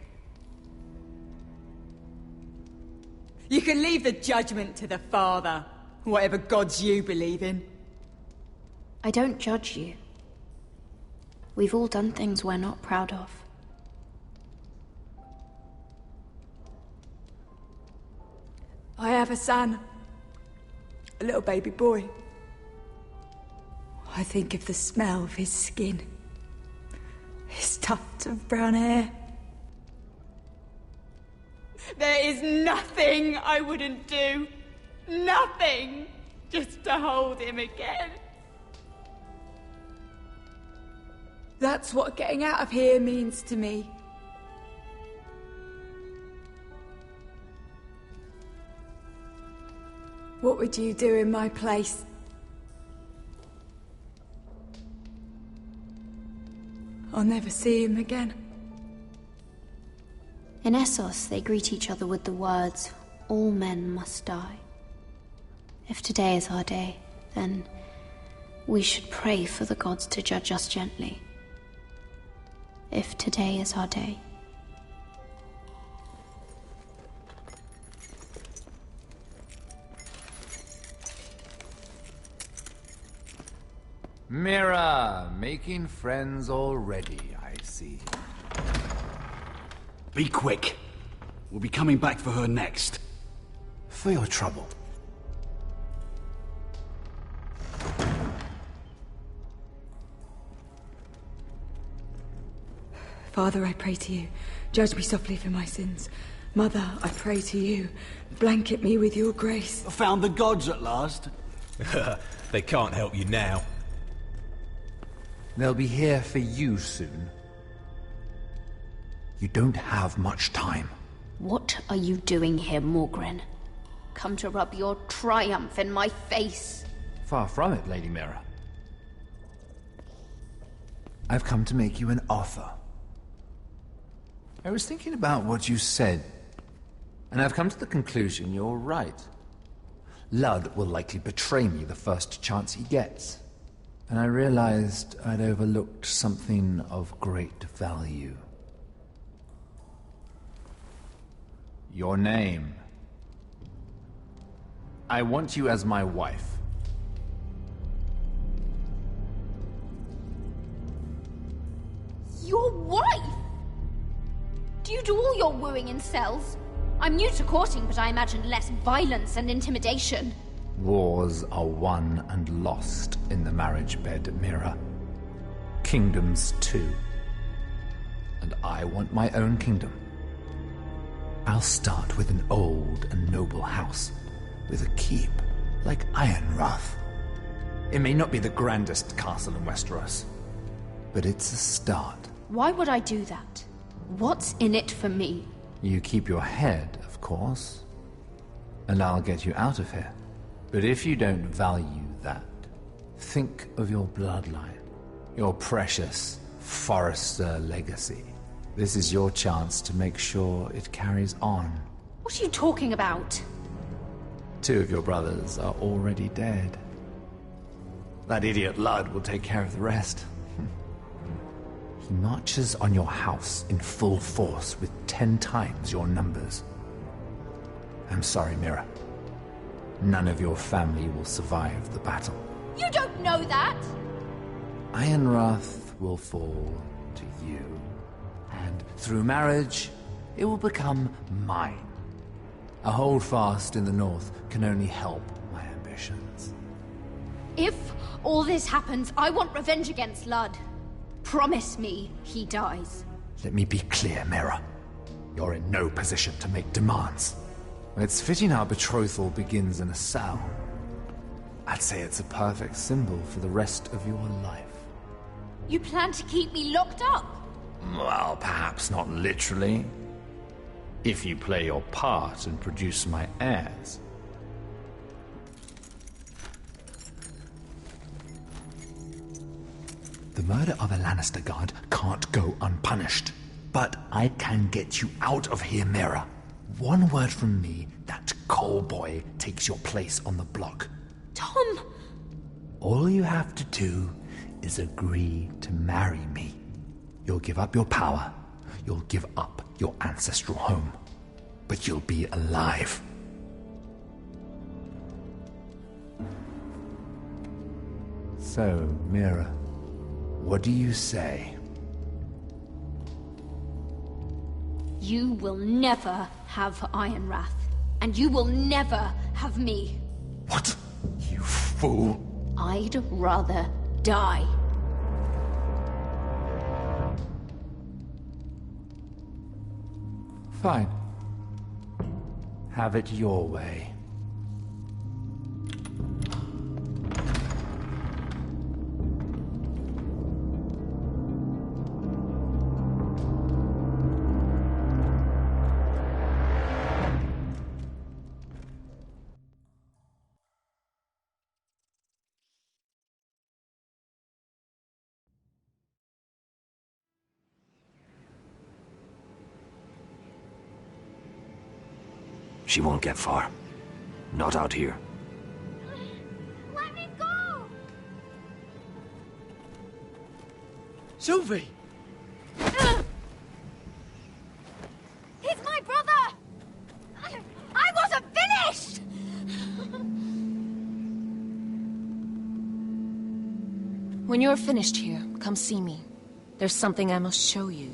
You can leave the judgment to the Father, whatever gods you believe in. I don't judge you. We've all done things we're not proud of. I have a son. A little baby boy. I think of the smell of his skin. His tuft of brown hair. There is nothing I wouldn't do. Nothing. Just to hold him again. That's what getting out of here means to me. What would you do in my place? I'll never see him again. In Essos, they greet each other with the words, "All men must die." If today is our day, then we should pray for the gods to judge us gently. If today is our day. Mira, making friends already, I see. Be quick. We'll be coming back for her next. For your trouble. Father, I pray to you, judge me softly for my sins. Mother, I pray to you, blanket me with your grace. I found the gods at last. They can't help you now. They'll be here for you soon. You don't have much time. What are you doing here, Morgren? Come to rub your triumph in my face. Far from it, Lady Mira. I've come to make you an offer. I was thinking about what you said, and I've come to the conclusion you're right. Ludd will likely betray me the first chance he gets. And I realized I'd overlooked something of great value. Your name. I want you as my wife. Your wife? Do you do all your wooing in cells? I'm new to courting, but I imagined less violence and intimidation. Wars are won and lost in the marriage bed, Mira. Kingdoms too. And I want my own kingdom. I'll start with an old and noble house, with a keep, like Ironrath. It may not be the grandest castle in Westeros, but it's a start. Why would I do that? What's in it for me? You keep your head, of course. And I'll get you out of here. But if you don't value that, think of your bloodline, your precious Forrester legacy. This is your chance to make sure it carries on. What are you talking about? 2 of your brothers are already dead. That idiot Ludd will take care of the rest. He marches on your house in full force with 10 times your numbers. I'm sorry, Mira. None of your family will survive the battle. You don't know that! Ironrath will fall to you, and through marriage, it will become mine. A holdfast in the north can only help my ambitions. If all this happens, I want revenge against Ludd. Promise me he dies. Let me be clear, Mira. You're in no position to make demands. It's fitting our betrothal begins in a cell. I'd say it's a perfect symbol for the rest of your life. You plan to keep me locked up? Well, perhaps not literally. If you play your part and produce my heirs. The murder of a Lannister guard can't go unpunished. But I can get you out of here, Mira. One word from me, that Cole boy takes your place on the block. Tom! All you have to do is agree to marry me. You'll give up your power. You'll give up your ancestral home. But you'll be alive. So, Mira, what do you say? You will never have Ironrath. And you will never have me. What? You fool! I'd rather die. Fine. Have it your way. She won't get far. Not out here. Let me go! Sylvie! He's my brother! I wasn't finished! When you're finished here, come see me. There's something I must show you.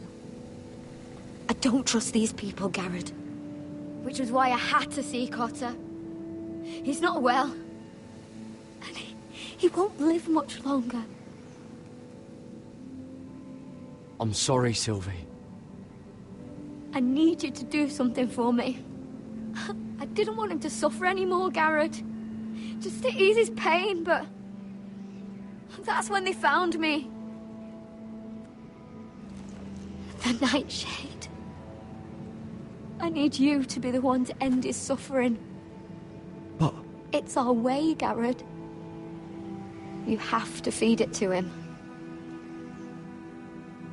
I don't trust these people, Garrett. Which was why I had to see Cotter. He's not well. And he won't live much longer. I'm sorry, Sylvie. I need you to do something for me. I didn't want him to suffer anymore, Garrett. Just to ease his pain, but... that's when they found me. The Nightshade. I need you to be the one to end his suffering. But... it's our way, Garrett. You have to feed it to him.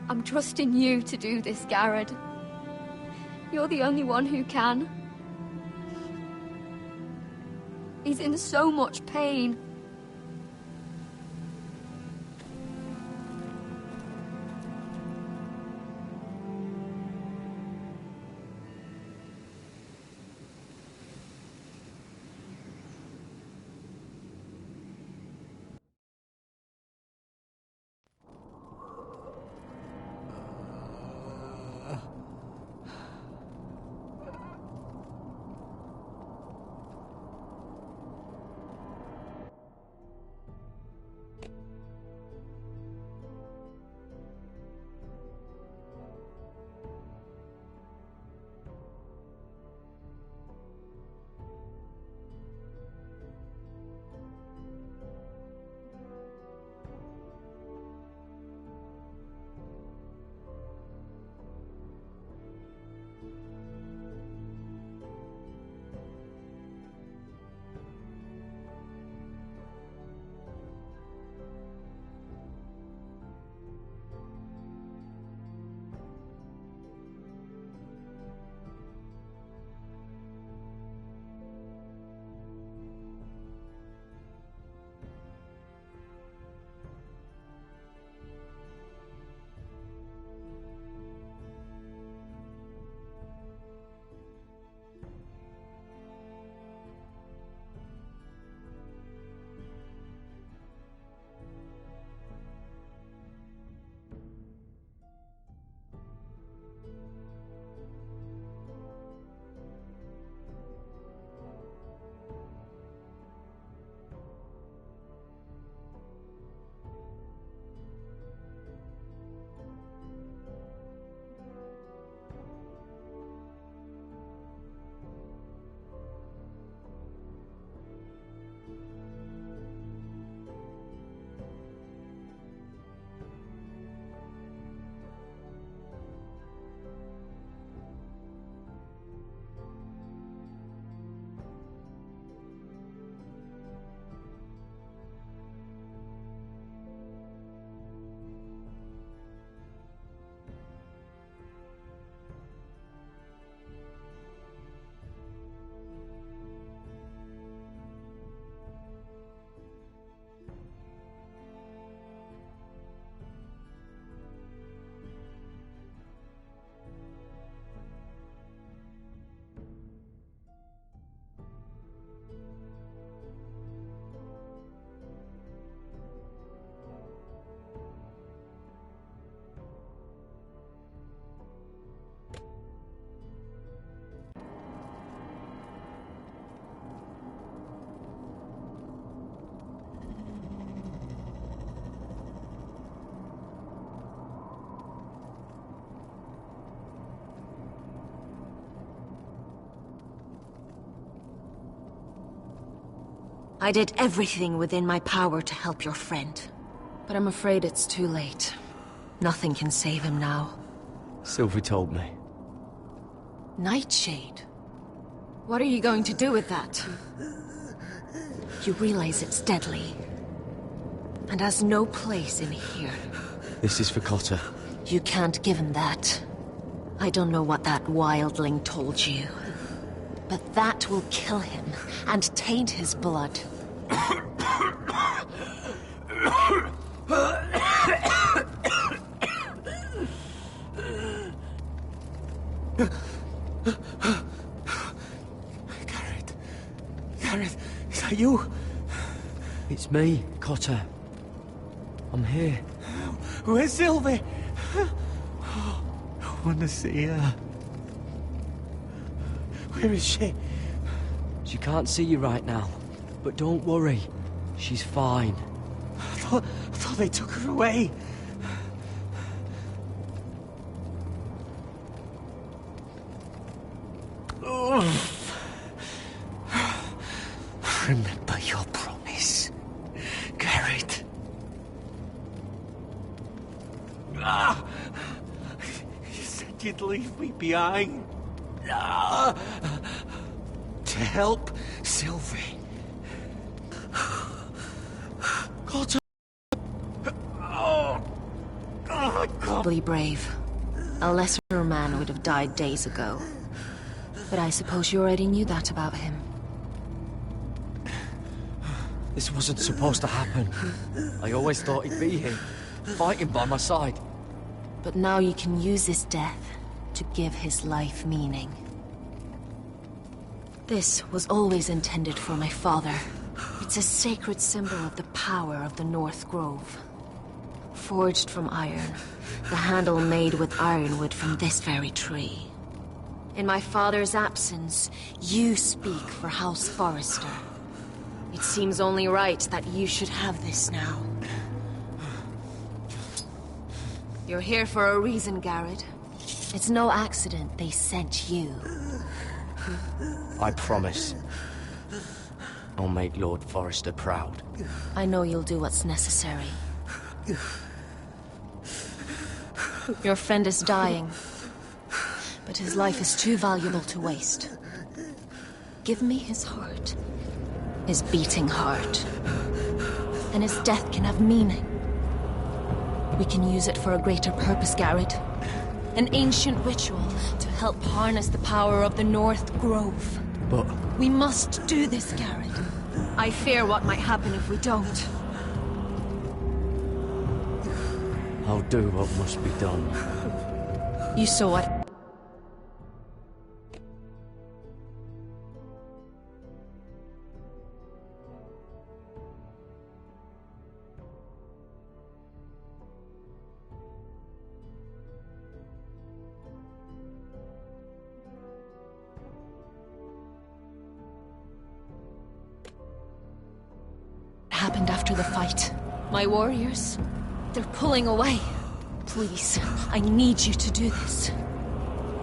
I'm trusting you to do this, Garrett. You're the only one who can. He's in so much pain. I did everything within my power to help your friend. But I'm afraid it's too late. Nothing can save him now. Sylvie told me. Nightshade? What are you going to do with that? You realize it's deadly. And has no place in here. This is for Cotter. You can't give him that. I don't know what that wildling told you. But that will kill him and taint his blood. Gareth, is that you? It's me, Cotter. I'm here. Where's Sylvie? Oh, I want to see her. Where is she? She can't see you right now. But don't worry. She's fine. I thought they took her away. Oh. Remember your promise, Garrett. Ah! You said you'd leave me behind. Ah! To help Sylvie. Cotter. Oh. Oh, God. Be brave. A lesser man would have died days ago. But I suppose you already knew that about him. This wasn't supposed to happen. I always thought he'd be here, fighting by my side. But now you can use his death to give his life meaning. This was always intended for my father. It's a sacred symbol of the power of the North Grove. Forged from iron, the handle made with ironwood from this very tree. In my father's absence, you speak for House Forrester. It seems only right that you should have this now. You're here for a reason, Garrett. It's no accident they sent you. I promise. I'll make Lord Forrester proud. I know you'll do what's necessary. Your friend is dying, but his life is too valuable to waste. Give me his heart. His beating heart. And his death can have meaning. We can use it for a greater purpose, Garrett. An ancient ritual to help harness the power of the North Grove. But... we must do this, Garrett. I fear what might happen if we don't. I'll do what must be done. You saw what... happened after the fight. My warriors, they're pulling away. Please, I need you to do this.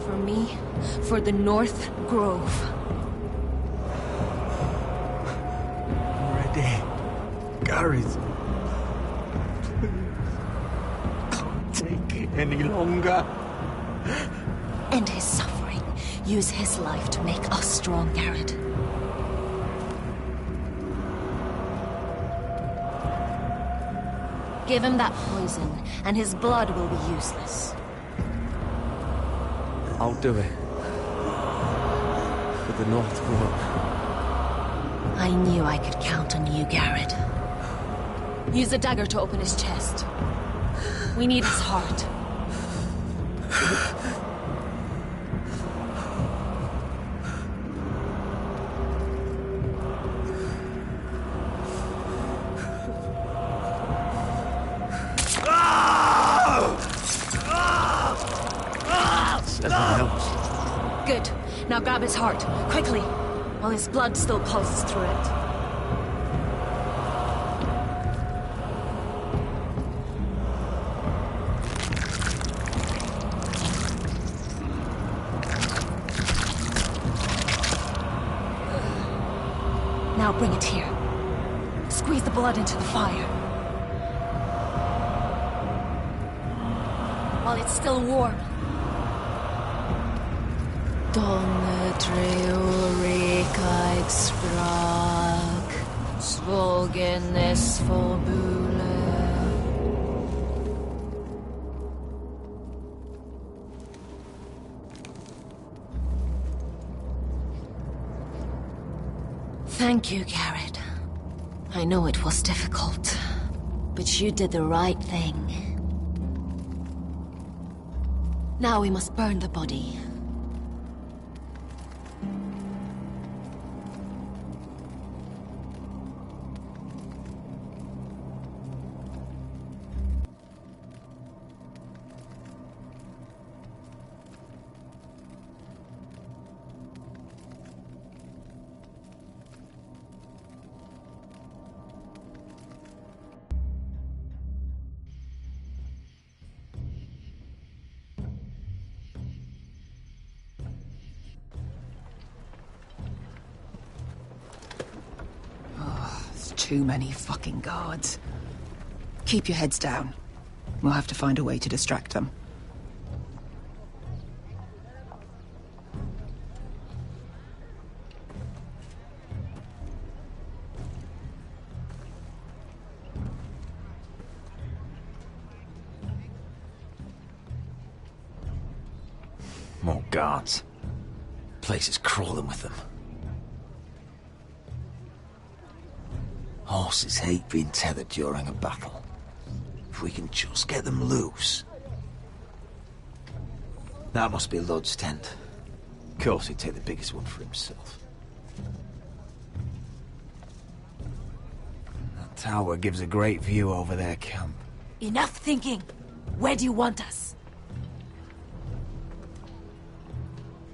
For me, for the North Grove. I'm ready. Gareth. Can't take it any longer. End his suffering. Use his life to make us strong, Garrett. Give him that poison, and his blood will be useless. I'll do it. For the North Grove. I knew I could count on you, Garrett. Use the dagger to open his chest. We need his heart. Good. Now grab his heart, quickly, while his blood still pulses through it. Now bring it here. blood into the fire. While it's still warm. Donne treorekaig sprak, svogenes forbule. Thank you, Garrett. I know it was difficult, but you did the right thing. Now we must burn the body. Too many fucking guards. Keep your heads down. We'll have to find a way to distract them. More guards. Place is crawling with them. Horses hate being tethered during a battle. If we can just get them loose. That must be Lud's tent. Of course he'd take the biggest one for himself. That tower gives a great view over their camp. Enough thinking! Where do you want us?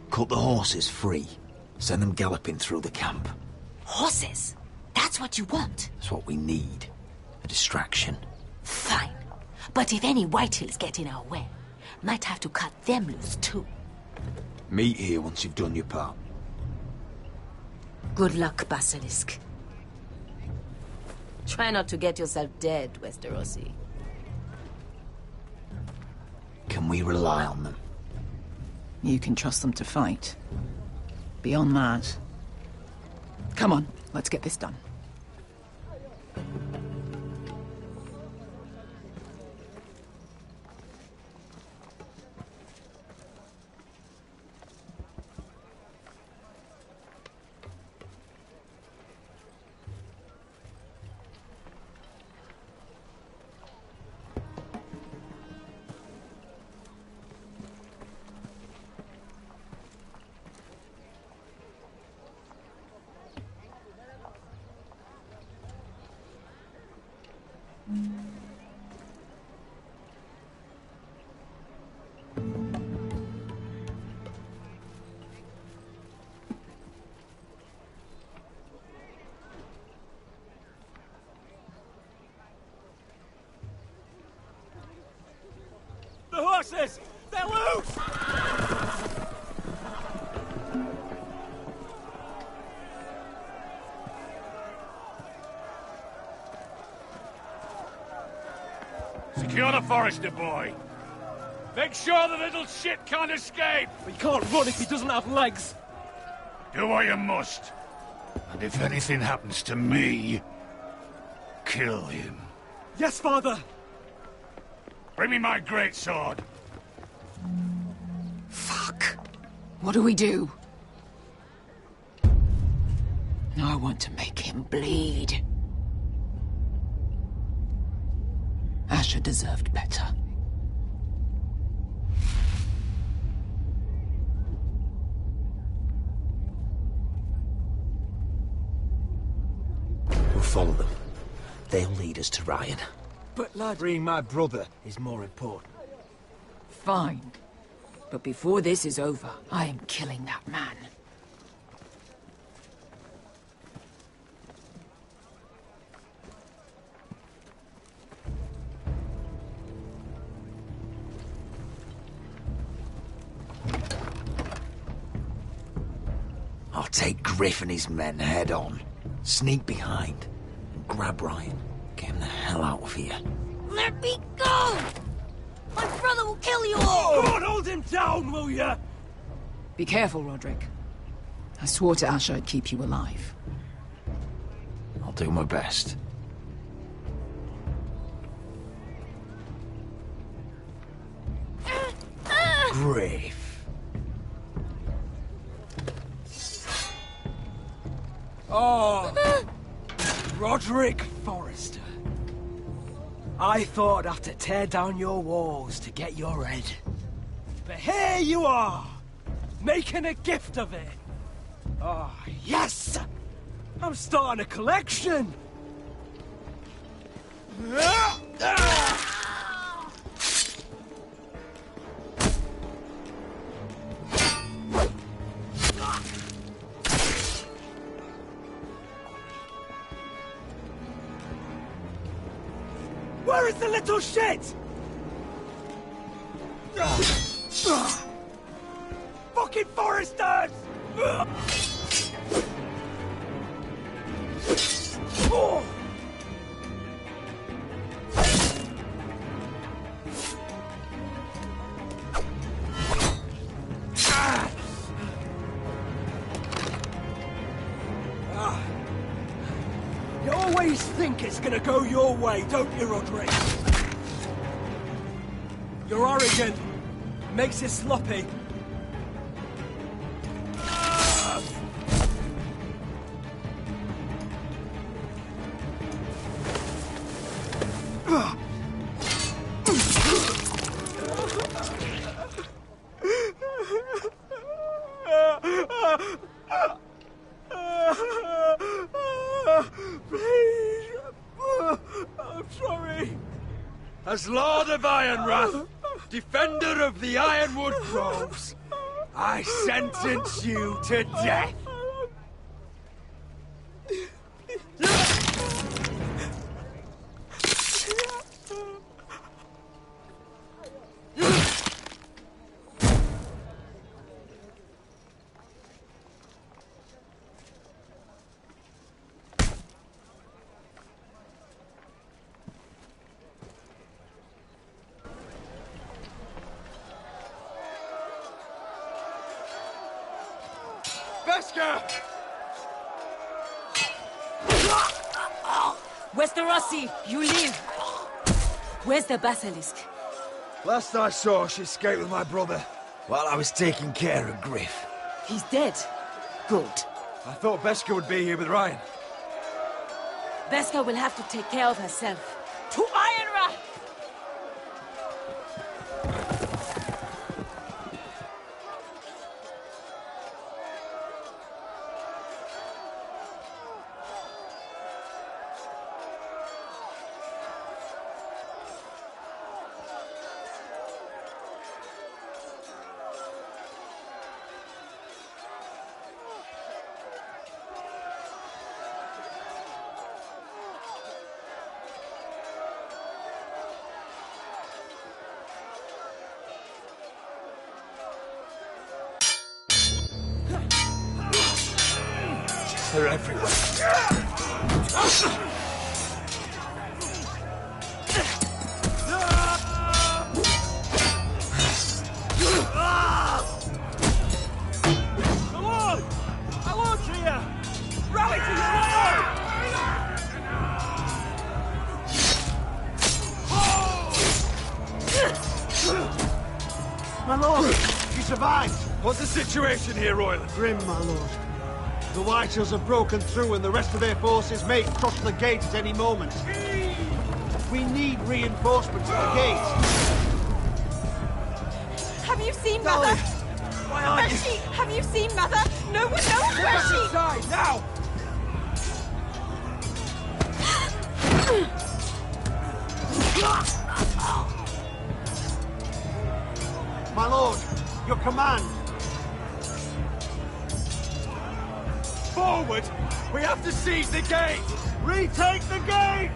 Cut the horses free. Send them galloping through the camp. Horses? That's what you want? That's what we need. A distraction. Fine. But if any Whitehills get in our way, might have to cut them loose too. Meet here once you've done your part. Good luck, Basilisk. Try not to get yourself dead, Westerosi. Can we rely on them? You can trust them to fight. Beyond that... Come on, let's get this done. The horses! They're loose! Secure the Forester boy. Make sure the little shit can't escape. He can't run if he doesn't have legs. Do what you must. And if anything happens to me, kill him. Yes, father. Bring me my greatsword. Fuck. What do we do? I want to make him bleed. Asher deserved better. We'll follow them. They'll lead us to Ryan. But lad, freeing my brother is more important. Fine. But before this is over, I am killing that man. I'll take Griff and his men head on, sneak behind, and grab Ryan. Get him the hell out of here. Let me go! My brother will kill you all! Oh, come on, hold him down, will ya? Be careful, Roderick. I swore to Asher I'd keep you alive. I'll do my best. Grave. Oh, Roderick Forrester. I thought I'd have to tear down your walls to get your head. But here you are, making a gift of it. Oh, yes! I'm starting a collection! Where is the little shit? Fucking Foresters! Oh. You always think it's gonna go your way, don't you, Roderick? You're arrogant. Makes you sloppy. As Lord of Ironrath, defender of the Ironwood Groves, I sentence you to death. Westerosi, you live! Where's the basilisk? Last I saw, she escaped with my brother while I was taking care of Griff. He's dead. Good. I thought Beskha would be here with Ryan. Beskha will have to take care of herself. To Ironrath! They're everywhere. Come on! I want you! Rally to your lord! My lord, you survived. What's the situation here, Royland? Grim, my lord. The Whitehills have broken through and the rest of their forces may cross the gate at any moment. We need reinforcements at the gate. Have you seen Mother? Why aren't Where's she? Have you seen Mother? No one knows where she... Inside, now! My lord, your command. Forward! We have to seize the gate! Retake the gate!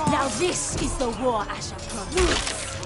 Now this is the war Asher promised.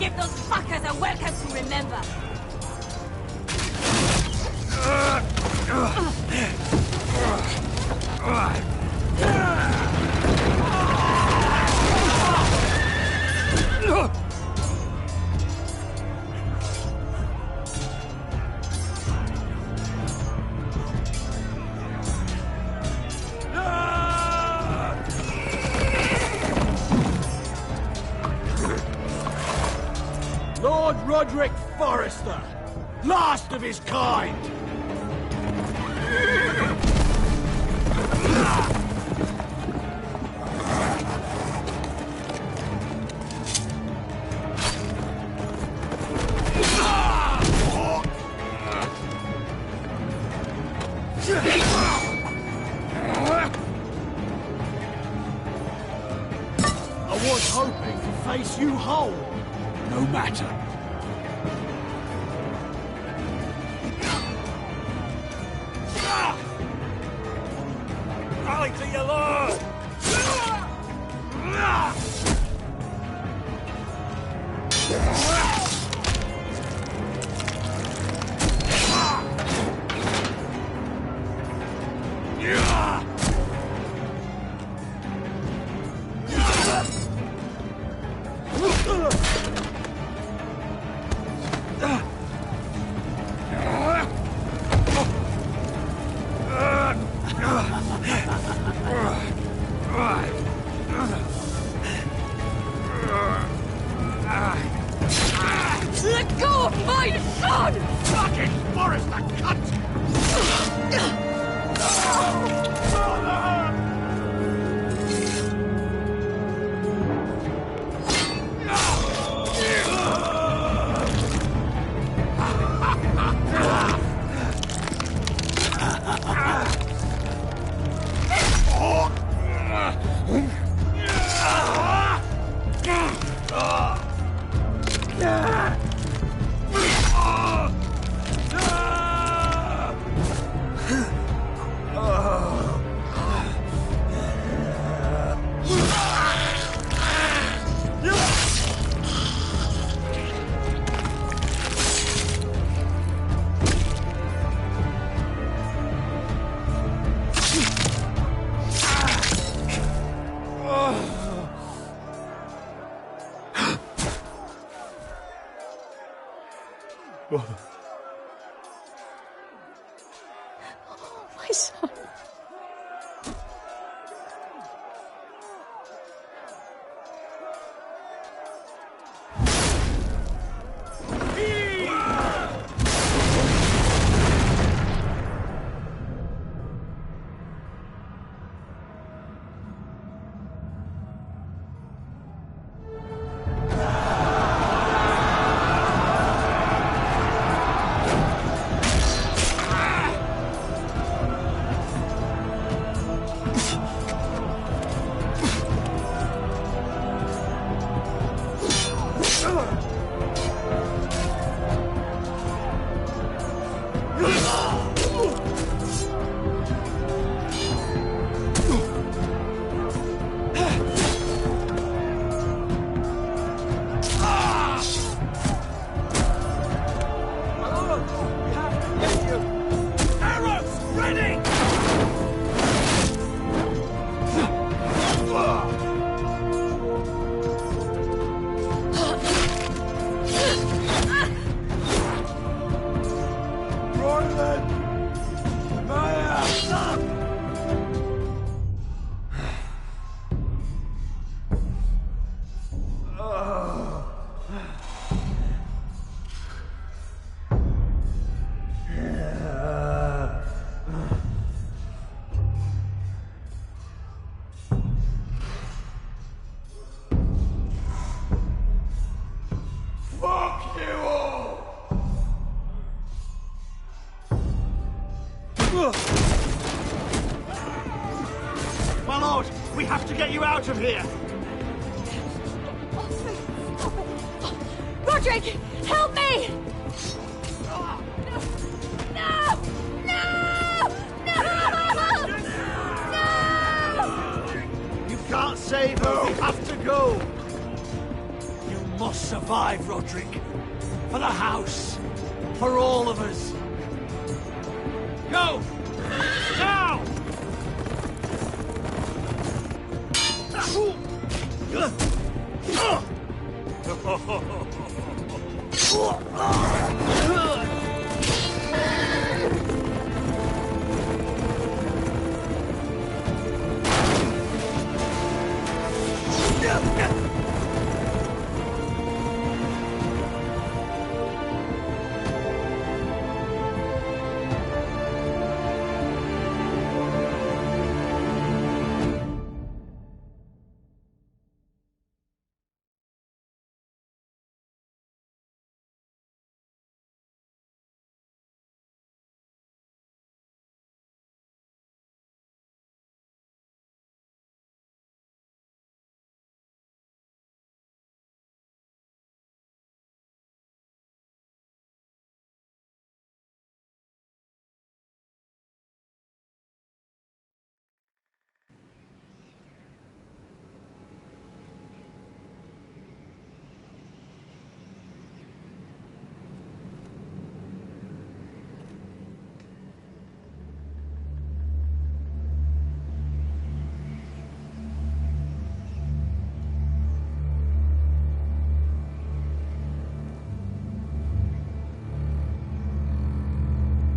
Give those fuckers a welcome to remember. Lord Roderick Forrester, last of his kind! I was hoping to face you whole. No matter. Rally to your lord! Let go of my son! Fucking Forrester, cunt! My son. My lord, we have to get you out of here! Roderick, help me! No! No! No! No! You can't save her, we have to go! You must survive, Roderick. For the house. For all of us. Go! Now!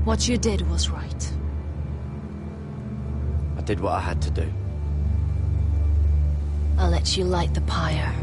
What you did was right. I did what I had to do. I'll let you light the pyre.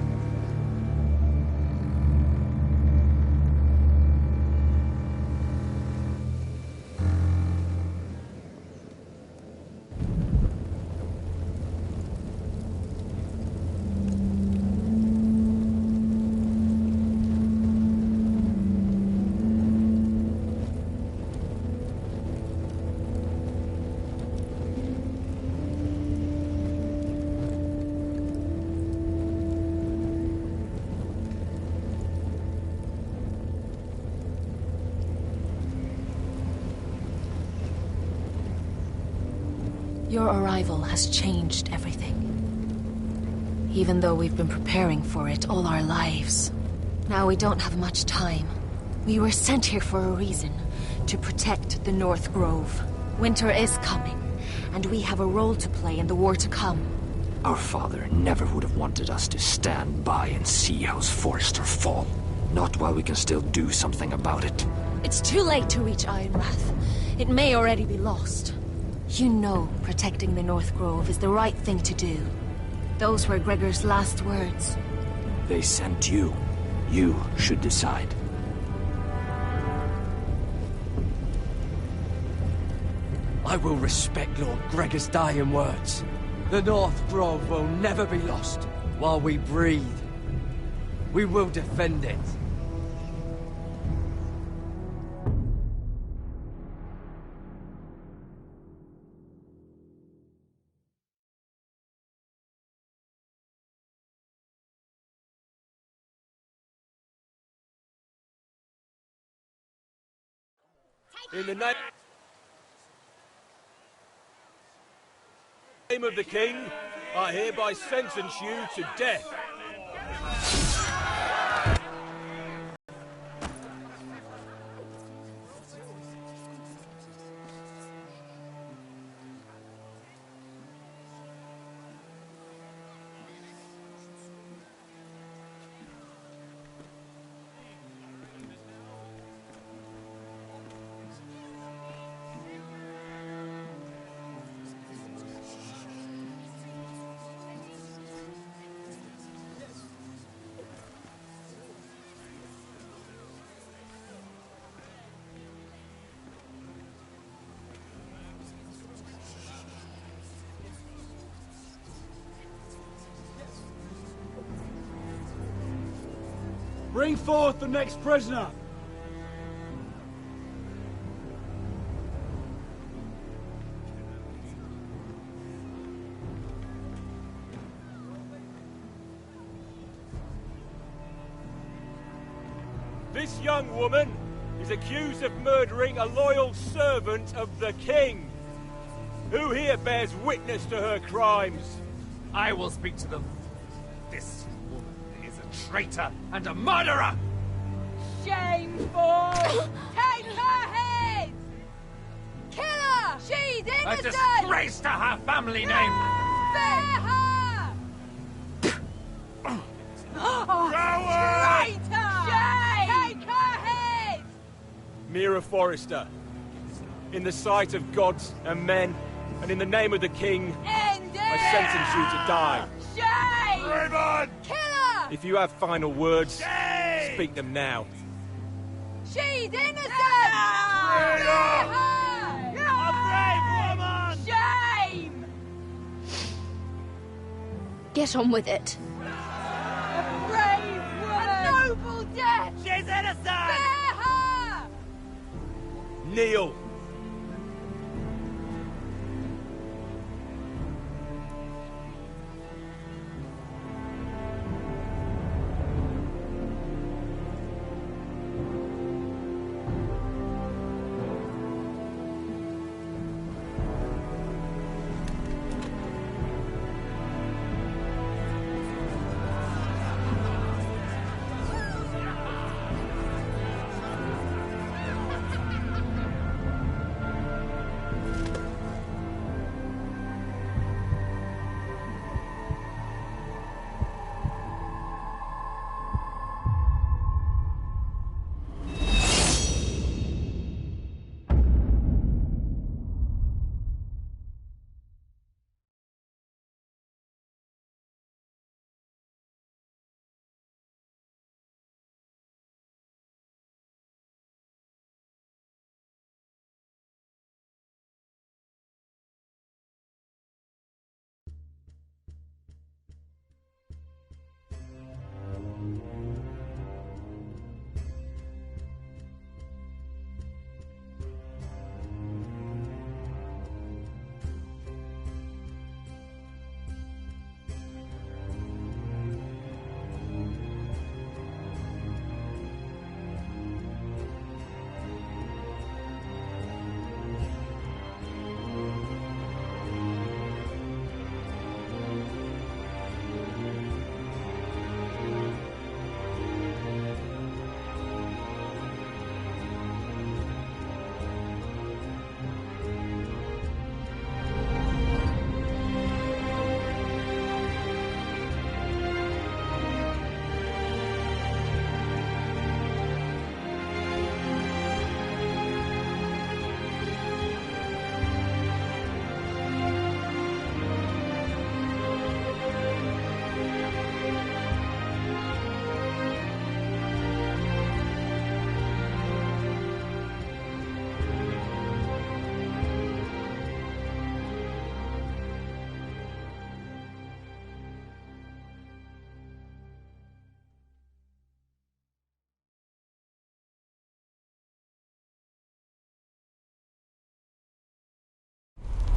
Your arrival has changed everything. Even though we've been preparing for it all our lives. Now we don't have much time. We were sent here for a reason. To protect the North Grove. Winter is coming, and we have a role to play in the war to come. Our father never would have wanted us to stand by and see House Forrester fall. Not while we can still do something about it. It's too late to reach Ironrath. It may already be lost. You know protecting the North Grove is the right thing to do. Those were Gregor's last words. They sent you. You should decide. I will respect Lord Gregor's dying words. The North Grove will never be lost while we breathe. We will defend it. In the name of the King, I hereby sentence you to death. Bring forth the next prisoner! This young woman is accused of murdering a loyal servant of the King. Who here bears witness to her crimes? I will speak to them. This woman is a traitor and a murderer! Shameful! Take her head! Kill her! She's A innocent! disgrace to her family name! Spare her! Traitor! Shame! Take her head! Mira Forrester, in the sight of gods and men, and in the name of the king, End it! I sentence you to die. Shame! Raymond! Kill her! If you have final words, speak them now. She's innocent! Spare her! A brave woman! Shame! Get on with it. A brave woman! A noble death! She's innocent! Spare her! Kneel!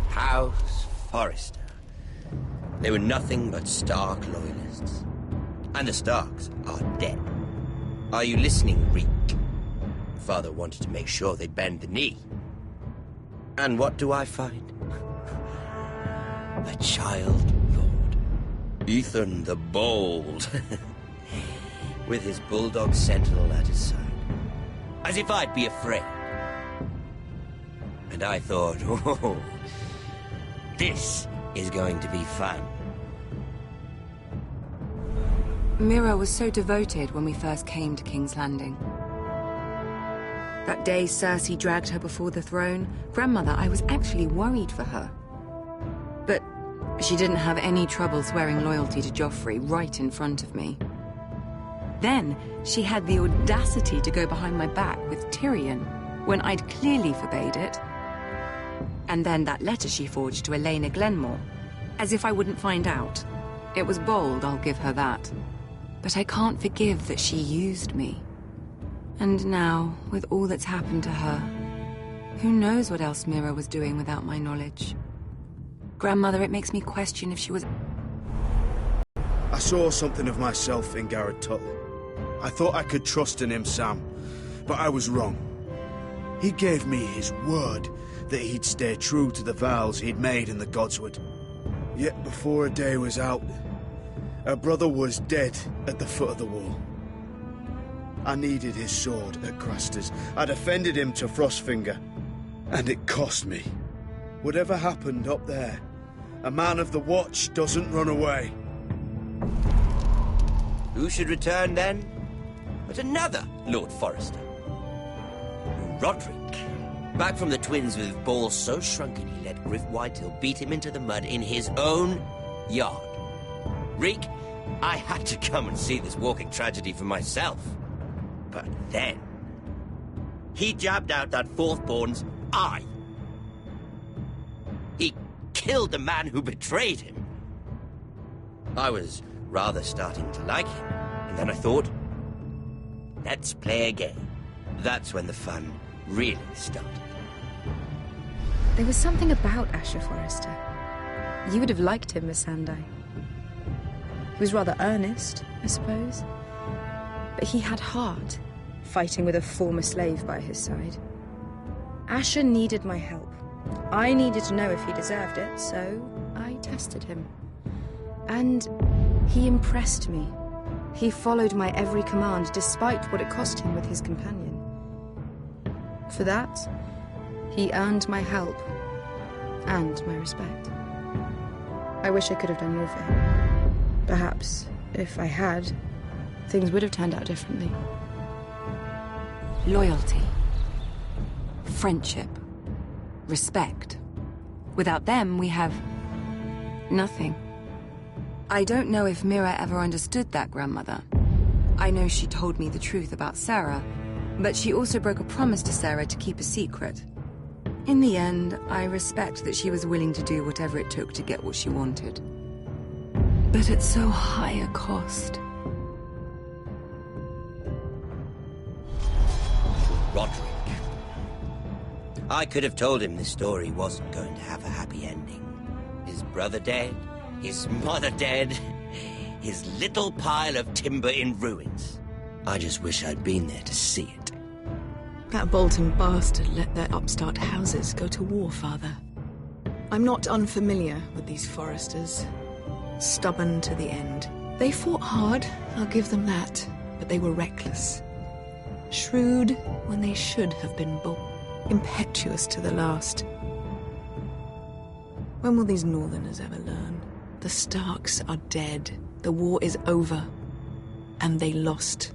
House Forrester. They were nothing but Stark loyalists. And the Starks are dead. Are you listening, Reek? Father wanted to make sure they'd bend the knee. And what do I find? A child lord. Ethan the Bold. With his bulldog sentinel at his side. As if I'd be afraid. And I thought, oh, this is going to be fun. Mira was so devoted when we first came to King's Landing. That day Cersei dragged her before the throne, Grandmother, I was actually worried for her. But she didn't have any trouble swearing loyalty to Joffrey right in front of me. Then she had the audacity to go behind my back with Tyrion when I'd clearly forbade it. And then that letter she forged to Elena Glenmore, as if I wouldn't find out. It was bold, I'll give her that. But I can't forgive that she used me. And now, with all that's happened to her, who knows what else Mira was doing without my knowledge? Grandmother, it makes me question if she was... I saw something of myself in Garrett Tuttle. I thought I could trust in him, Sam, but I was wrong. He gave me his word that he'd stay true to the vows he'd made in the Godswood. Yet before a day was out, Her brother was dead at the foot of the wall. I needed his sword at Craster's. I defended him to Frostfinger, and it cost me. Whatever happened up there, a man of the Watch doesn't run away. Who should return then? But another Lord Forrester. Roderick. Back from the Twins with balls so shrunken he let Griff Whitetail beat him into the mud in his own yard. Reek, I had to come and see this walking tragedy for myself. But then, he jabbed out that fourth-born's eye. He killed the man who betrayed him. I was rather starting to like him, and then I thought, let's play a game. That's when the fun really started. There was something about Asher Forrester. You would have liked him, Miss Sandai. He was rather earnest, I suppose. But he had heart, fighting with a former slave by his side. Asher needed my help. I needed to know if he deserved it, so I tested him. And he impressed me. He followed my every command, despite what it cost him with his companion. For that, he earned my help and my respect. I wish I could have done more for him. Perhaps, if I had, things would have turned out differently. Loyalty. Friendship. Respect. Without them, we have nothing. I don't know if Mira ever understood that, Grandmother. I know she told me the truth about Sarah, but she also broke a promise to Sarah to keep a secret. In the end, I respect that she was willing to do whatever it took to get what she wanted. But at so high a cost. Roderick. I could have told him this story wasn't going to have a happy ending. His brother dead, his mother dead, his little pile of timber in ruins. I just wish I'd been there to see it. That Bolton bastard let their upstart houses go to war, Father. I'm not unfamiliar with these Forresters. Stubborn to the end. They fought hard, I'll give them that, but they were reckless. Shrewd when they should have been bold. Impetuous to the last. When will these Northerners ever learn? The Starks are dead. The war is over. And they lost.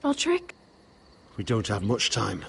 Roderick? We don't have much time.